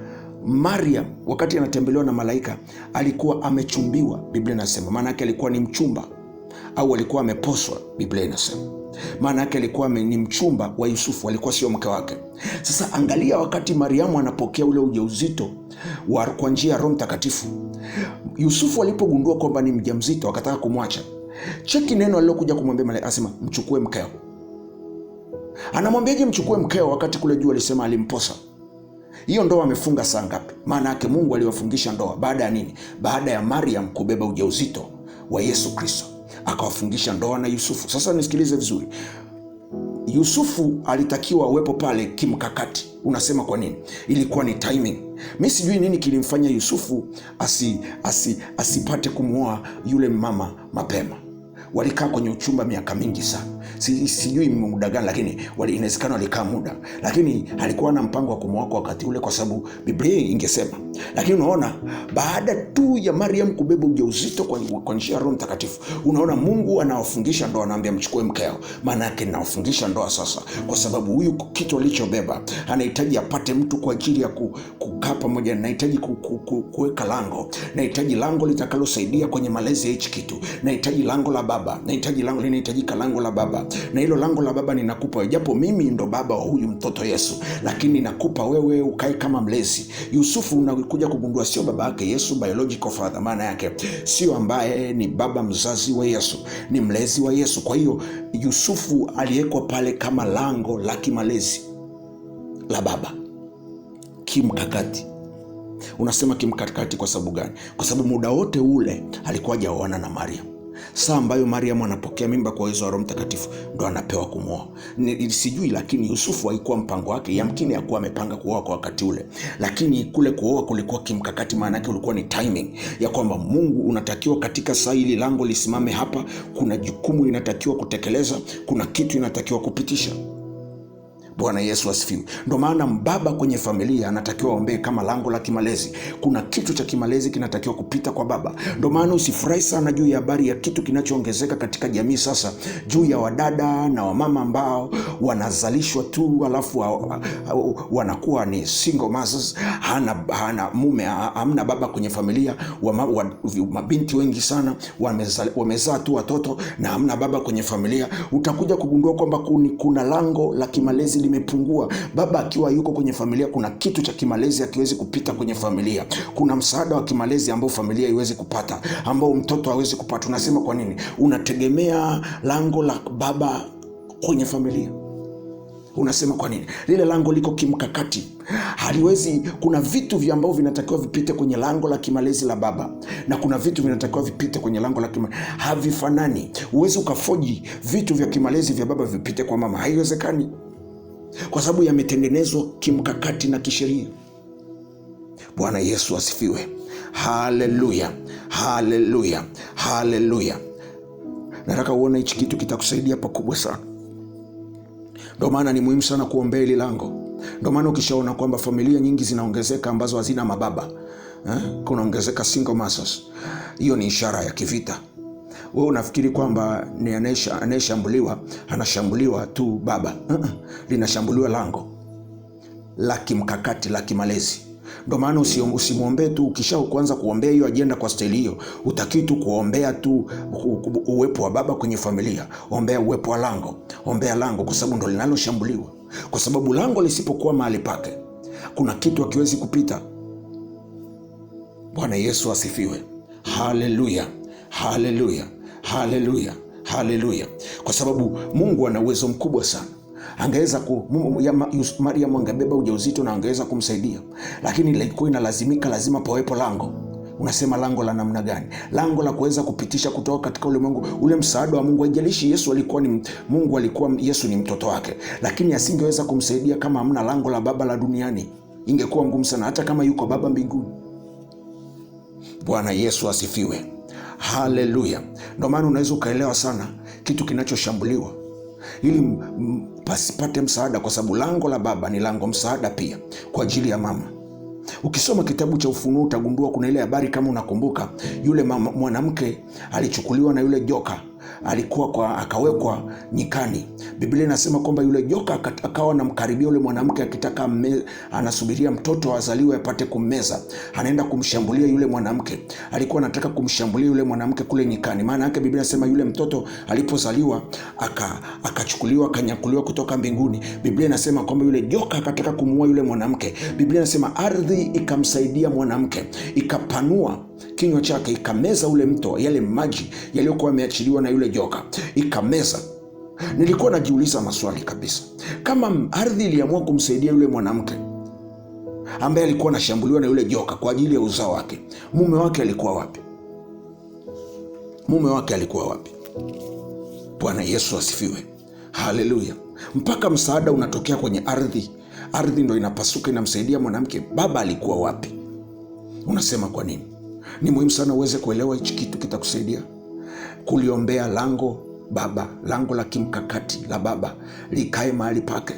Mariam wakati anatembelewa na malaika alikuwa amechumbiwa. Biblia inasema maana yake alikuwa ni mchumba, au alikuwa ameposwa. Biblia inasema maana yake alikuwa ni mchumba wa Yusufu, alikuwa sio mke wake. Sasa angalia, wakati Mariamu anapokea ule ujauzito kwa njia ya Roho Mtakatifu, Yusufu alipogundua kwamba ni mjamzito akataka kumwacha. Cheki neno alilokuja kumwambia malaika, asema mchukue mkeo. Anamwambiaje mchukue mkeo wakati kule juu alisema alimposa? Hiyo ndoa amefunga saa ngapi? Maana yake Mungu aliwafungisha ndoa baada ya nini? Baada ya Mariam kubeba ujauzito wa Yesu Kristo, akawafungisha ndoa na Yusufu. Sasa nisikilize vizuri, Yusufu alitakiwa awepo pale kimkakati. Unasema kwa nini? Ilikuwa ni timing. Mimi sijui nini kilimfanya Yusufu asipate kumuoa yule mama mapema. Walikaa kwenye uchumba miaka mingi sana. Sijui muda gani, lakini inawezekana walikaa muda, lakini alikuwa na mpango wa kumuoa kwa wakati ule, kwa sababu Biblia ingesema. Lakini unaona, baada tu ya Mariam kubeba ujauzito kwa njia ya Roho Mtakatifu, unaona Mungu anawafungisha ndoa, anaambia mchukue mkeo. Maana yake nawafungisha ndoa sasa, kwa sababu huyu kitu alichobeba anahitaji apate mtu kwa ajili ya kukaa pamoja. Nahitaji kuweka lango, nahitaji lango litakalosaidia kwenye malezi ya hichi kitu, nahitaji lango la baba, linahitajika lango la baba, na hilo lango la baba ninakupa, japo mimi ndo baba wa huyu mtoto Yesu, lakini nakupa wewe ukae kama mlezi. Yusufu unakuja kugundua sio baba yake Yesu biological father, maana yake sio ambaye ni baba mzazi wa Yesu, ni mlezi wa Yesu. Kwa hiyo Yusufu aliyekwa pale kama lango la kimalezi la baba kimkakati. Unasema kimkakati kwa sababu gani? Kwa sababu muda wote ule alikuwa hajaoana na Mariam. saa ambayo Mariamu anapokea mimba kwa uwezo wa Roho Mtakatifu, ndo anapewa kumwoa. Sijui, lakini Yusufu haikuwa mpango wake. Yamkini hakuwa amepanga kuoa kwa wakati ule, lakini kule kuoa kulikuwa kimkakati. Maana yake ulikuwa ni timing ya kwamba Mungu unatakiwa katika saa hili lango lisimame hapa, kuna jukumu inatakiwa kutekeleza, kuna kitu inatakiwa kupitisha. Bwana Yesu asifiwe. Ndio maana baba kwenye familia anatakiwa aombee kama lango la kimalezi. Kuna kitu cha kimalezi kinatakiwa kupita kwa baba. Ndio maana usifurahi sana juu ya habari ya kitu kinachoongezeka katika jamii sasa, juu ya wadada na wamama ambao wanazalishwa tu alafu wanakuwa ni single mothers, hana mume, hamna baba kwenye familia. Mabinti wengi sana wamezaa tu watoto na hamna baba kwenye familia. Utakuja kugundua kwamba kuna lango la kimalezi limepungua. Baba akiwa yuko kwenye familia, kuna kitu cha kimalezi hakiwezi kupita kwenye familia. Kuna msaada wa kimalezi ambao familia haiwezi kupata, ambao mtoto hawezi kupata. Unasema kwa nini? Unategemea lango la baba kwenye familia. Unasema kwa nini? Lile lango liko kimkakati, haliwezi. Kuna vitu ambavyo vinatakiwa vipite kwenye lango la kimalezi la baba, na kuna vitu vinatakiwa vipite kwenye lango la kimalezi. Havifanani. Uwezi ukafoji vitu vya kimalezi vya baba vipite kwa mama, haiwezekani, kwa sababu yametengenezwa kimkakati na kisheria. Bwana Yesu asifiwe. Haleluya, haleluya, haleluya. Nataka uone hichi kitu kitakusaidia pakubwa sana. Ndio maana ni muhimu sana kuombea hili lango. Ndio maana ukishaona kwamba familia nyingi zinaongezeka ambazo hazina mababa, kunaongezeka single mothers, hiyo ni ishara ya kivita. Wewe unafikiri kwamba ni anayeshambuliwa anashambuliwa tu baba. Linashambuliwa lango la kimkakati la kimalezi. Ndio maana usimwombee tu. Ukisha kuanza kuombea hiyo ajenda kwa staili hiyo, utakiwa tu kuombea tu uwepo wa baba kwenye familia. Ombea uwepo wa lango, ombea lango, kwa sababu ndo linaloshambuliwa. Kwa sababu lango lisipokuwa mahali pake, kuna kitu hakiwezi kupita. Bwana Yesu asifiwe. Haleluya, haleluya, haleluya, haleluya. Kwa sababu Mungu ana uwezo mkubwa sana. Angeweza Mariamu angebeba ujauzito na angeweza kumsaidia, lakini ilikuwa inalazimika, lazima pawepo lango. Unasema lango la namna gani? Lango la kuweza kupitisha kutoka katika ulimwengu ule msaada wa Mungu. Haijalishi Yesu alikuwa ni Mungu, Yesu ni mtoto wake, lakini asingeweza kumsaidia kama hamna lango la baba la duniani. Ingekuwa ngumu sana, hata kama yuko baba mbinguni. Bwana Yesu asifiwe. Haleluya. Ndio maana unaweza ukaelewa sana kitu kinachoshambuliwa ili pasipate msaada, kwa sababu lango la baba ni lango msaada pia kwa ajili ya mama. Ukisoma kitabu cha Ufunuo utagundua kuna ile habari, kama unakumbuka, yule mwanamke alichukuliwa na yule joka, akawekwa nyikani. Biblia inasema kwamba yule joka akawa anamkaribia yule mwanamke akitaka anasubiria mtoto azaliwe apate kummeza. Anaenda kumshambulia yule mwanamke. Alikuwa anataka kumshambulia yule mwanamke kule nyikani. Maana yake Biblia inasema yule mtoto alipozaliwa akachukuliwa, akanyakuliwa kutoka mbinguni. Biblia inasema kwamba yule joka akataka kumuua yule mwanamke. Biblia inasema ardhi ikamsaidia mwanamke, ikapanua kinywa chake, ikameza ule mto, yale maji yaliyokuwa yameachiliwa na yule joka, ikameza. Nilikuwa najiuliza maswali kabisa, kama ardhi iliamua kumsaidia yule mwanamke ambaye alikuwa anashambuliwa na yule joka kwa ajili ya uzao wake, mume wake alikuwa wapi? Mume wake alikuwa wapi? Bwana Yesu asifiwe. Haleluya. Mpaka msaada unatokea kwenye ardhi, ardhi ndo inapasuka inamsaidia mwanamke. Baba alikuwa wapi? Unasema kwa nini? Ni muhimu sana uweze kuelewa hichi kitu, kitakusaidia kuliombea lango baba, lango la kimkakati la baba likae mahali pake.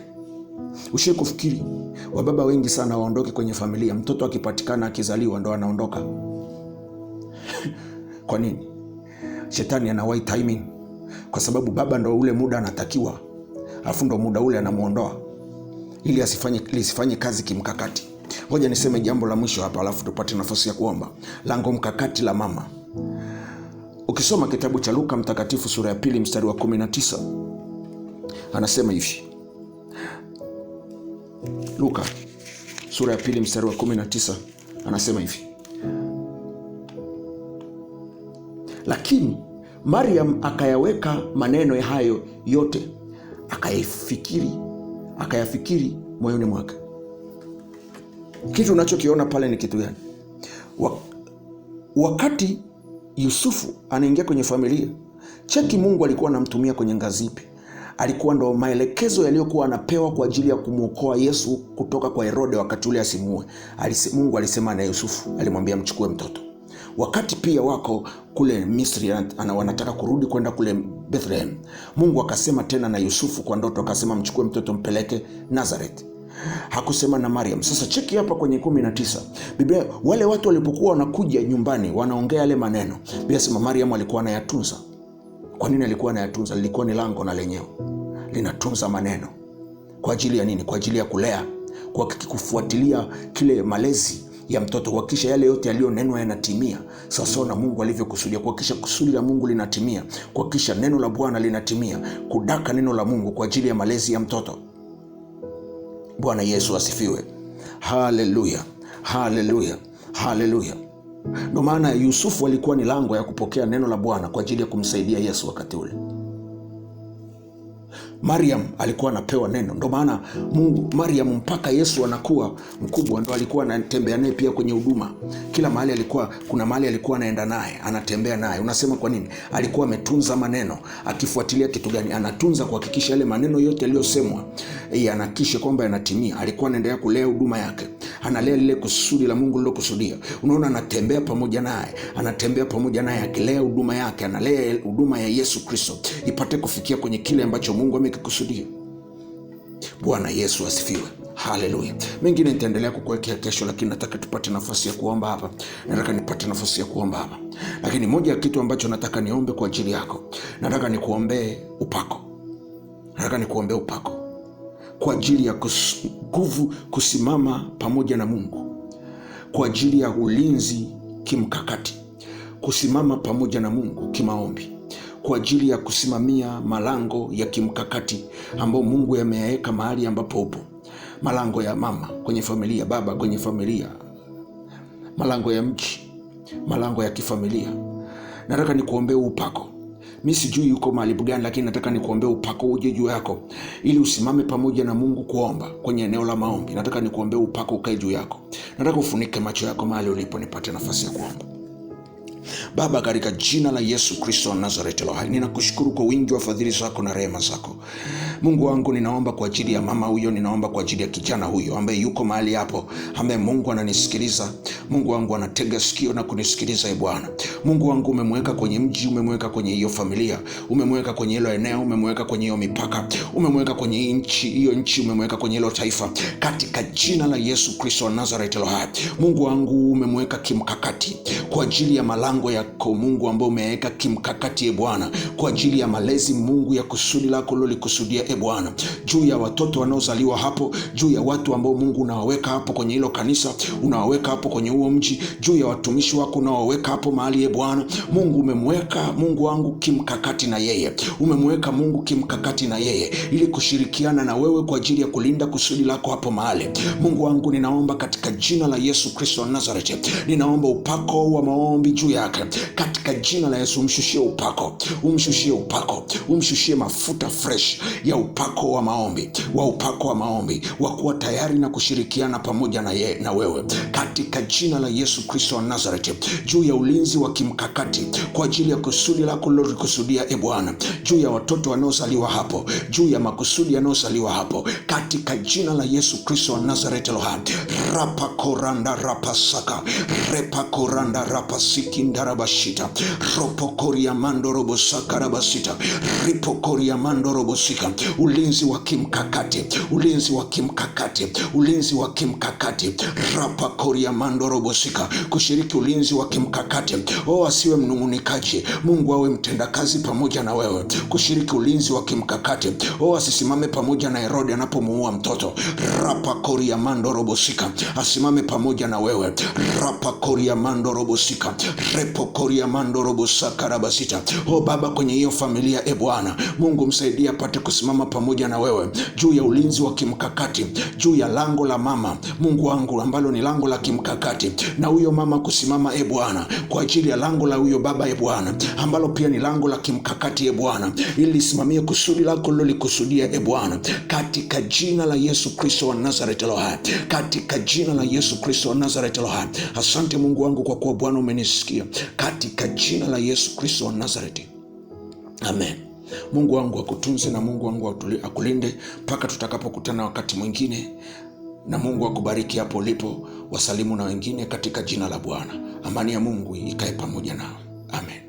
Ushawahi kufikiri wababa wengi sana waondoke kwenye familia, mtoto akipatikana akizaliwa ndo anaondoka? Kwa nini? Shetani anawahi timing, kwa sababu baba ndo ule muda anatakiwa, alafu ndo muda ule anamuondoa ili lisifanye kazi kimkakati. Ngoja niseme jambo la mwisho hapa, alafu tupate nafasi ya kuomba. Lango mkakati la mama. Ukisoma kitabu cha Luka mtakatifu sura ya 2 mstari wa 19, anasema hivi. Luka sura ya 2 mstari wa 19 anasema hivi: lakini Mariam akayaweka maneno hayo yote, akayafikiri moyoni mwake. Kitu unachokiona pale ni kitu gani? Wakati Yusufu anaingia kwenye familia. Cheki Mungu alikuwa anamtumia kwenye ngazi ipi? Alikuwa ndo maelekezo yaliyokuwa anapewa kwa ajili ya kumwokoa Yesu kutoka kwa Herode wakati ule asimue. Mungu alisema na Yusufu, alimwambia mchukue mtoto. Wakati pia wako kule Misri wanataka kurudi kwenda kule Bethlehem, Mungu akasema tena na Yusufu kwa ndoto, akasema mchukue mtoto mpeleke Nazareth. Hakusema na Mariam. Sasa cheki hapa kwenye 19. Biblia, wale watu walipokuwa wanakuja nyumbani wanaongea yale maneno, Biblia sema Mariam alikuwa anayatunza. Kwa nini alikuwa anayatunza? Lilikuwa ni lango na lenyewe linatunza maneno. Kwa ajili ya nini? Kwa ajili ya kulea, kwa kufuatilia kile malezi ya mtoto, kuhakikisha yale yote yaliyonenwa yanatimia sawasawa na Mungu alivyokusudia, kuhakikisha kusudi la Mungu linatimia, kuhakikisha neno la Bwana linatimia, kudaka neno la Mungu kwa ajili ya malezi ya mtoto. Bwana Yesu asifiwe. Haleluya, haleluya, haleluya. Ndio maana Yusufu alikuwa ni lango ya kupokea neno la Bwana kwa ajili ya kumsaidia Yesu wakati ule. Mariam alikuwa anapewa neno. Ndio maana Mariam mpaka Yesu anakuwa mkubwa ndo alikuwa anatembea naye pia kwenye huduma. Kila mahali alikuwa, kuna mahali alikuwa anaenda naye, anatembea naye. Unasema kwa nini? Alikuwa ametunza maneno. Akifuatilia kitu gani? Anatunza kuhakikisha yale maneno yote yaliyosemwa anahakikisha kwamba yanatimia. Alikuwa anaendelea kulea huduma yake. Analea lile kusudi la Mungu lilokusudia. Unaona, anatembea pamoja naye. Anatembea pamoja naye akilea huduma yake, analea huduma ya Yesu Kristo ipate kufikia kwenye kile ambacho Mungu amekikusudia. Bwana Yesu asifiwe. Haleluya. Mengine nitaendelea kukuwekea kesho, lakini nataka tupate nafasi ya kuomba hapa. Nataka nipate nafasi ya kuomba hapa. Lakini moja ya kitu ambacho nataka niombe kwa ajili yako, nataka nikuombee upako. Nataka nikuombee upako kwa ajili ya nguvu kusimama pamoja na Mungu, kwa ajili ya ulinzi kimkakati, kusimama pamoja na Mungu kimaombi, kwa ajili ya kusimamia malango ya kimkakati ambao Mungu yameyaweka mahali ambapo upo. Malango ya mama kwenye familia, baba kwenye familia, malango ya mji, malango ya kifamilia. Nataka nikuombee upako. Mimi sijui yuko mahali gani, lakini nataka nikuombee upako uje juu yako ili usimame pamoja na Mungu kuomba kwenye eneo la maombi. Nataka nikuombee upako ukae juu yako. Nataka ufunike macho yako mahali ulipo nipate nafasi ya kuomba. Baba, katika jina la Yesu Kristo wa Nazareti, ninakushukuru kwa wingi wa fadhili zako na rehema zako. Mungu wangu, ninaomba kwa ajili ya mama huyo, ninaomba kwa ajili ya kijana huyo ambaye yuko mahali hapo, ambaye Mungu ananisikiliza. Mungu wangu anatega sikio na kunisikiliza. Bwana Mungu wangu, umemweka kwenye mji, umemweka kwenye hiyo familia, umemweka kwenye hilo eneo, umemweka kwenye hiyo mipaka, umemweka kwenye nchi, umemweka kwenye hilo taifa, katika jina la Yesu Kristo wa Nazareti. Mungu wangu, umemweka kimkakati kwa ajili ya malango yako Mungu, ambao umeweka kimkakati Bwana kwa ajili ya malezi Mungu ya kusudi lako lolikusudia Bwana, juu ya watoto wanaozaliwa hapo, juu ya watu ambao Mungu unawaweka hapo kwenye hilo kanisa, unawaweka hapo kwenye huo mji, juu ya watumishi wako unawaweka hapo mahali Bwana. Mungu umemweka Mungu wangu kimkakati na yeye, umemweka Mungu kimkakati na yeye ili kushirikiana na wewe kwa ajili ya kulinda kusudi lako hapo mahali. Mungu wangu, ninaomba katika jina la Yesu Kristo wa Nazareti, ninaomba upako wa maombi juu yake katika jina la Yesu. Umshushie upako, umshushie upako, umshushie mafuta fresh ya upako wa maombi, wa upako wa maombi, wa kuwa tayari na kushirikiana pamoja na wewe katika jina la Yesu Kristo wa Nazareti, juu ya ulinzi wa kimkakati kwa ajili ya kusudi lako lolokusudia Bwana, juu ya watoto wanaozaliwa hapo, juu ya makusudi yanayozaliwa hapo katika jina la Yesu Kristo wa Nazareti. Rapa koranda rapa saka, repa koranda rapa siki ndarabashita, ropo koria mando robo saka rabasita, ripo koria mando robo sika. Ulinzi wa kimkakati, ulinzi wa kimkakati, ulinzi wa kimkakati, rapa koria mando robo sika, kushiriki ulinzi wa kimkakati. Asiwe mnung'unikaji, Mungu awe mtendakazi pamoja na wewe, kushiriki ulinzi wa kimkakati. Asisimame pamoja na Herode anapomuua mtoto, rapa koria mando robo sika, asimame pamoja na wewe, rapa koria mando robo sika, repo koria mando robo saka rabasita. Baba, kwenye hiyo familia Bwana Mungu msaidia apate kusimama pamoja na wewe juu ya ulinzi wa kimkakati, juu ya lango la mama Mungu wangu ambalo ni lango la kimkakati, na huyo mama kusimama Bwana kwa ajili ya lango la huyo baba Bwana ambalo pia ni lango la kimkakati Bwana, ili lisimamie kusudi lako lolikusudia Bwana katika jina la Yesu Kristo wa Nazareti aliye hai, katika jina la Yesu Kristo wa Nazareti aliye hai. Asante Mungu wangu kwa kuwa Bwana umenisikia, katika jina la Yesu Kristo wa Nazareti. Amen. Mungu wangu akutunze na Mungu wangu akulinde mpaka tutakapokutana wakati mwingine, na Mungu akubariki hapo ulipo. Wasalimu na wengine katika jina la Bwana. Amani ya Mungu ikae pamoja nao. Amen.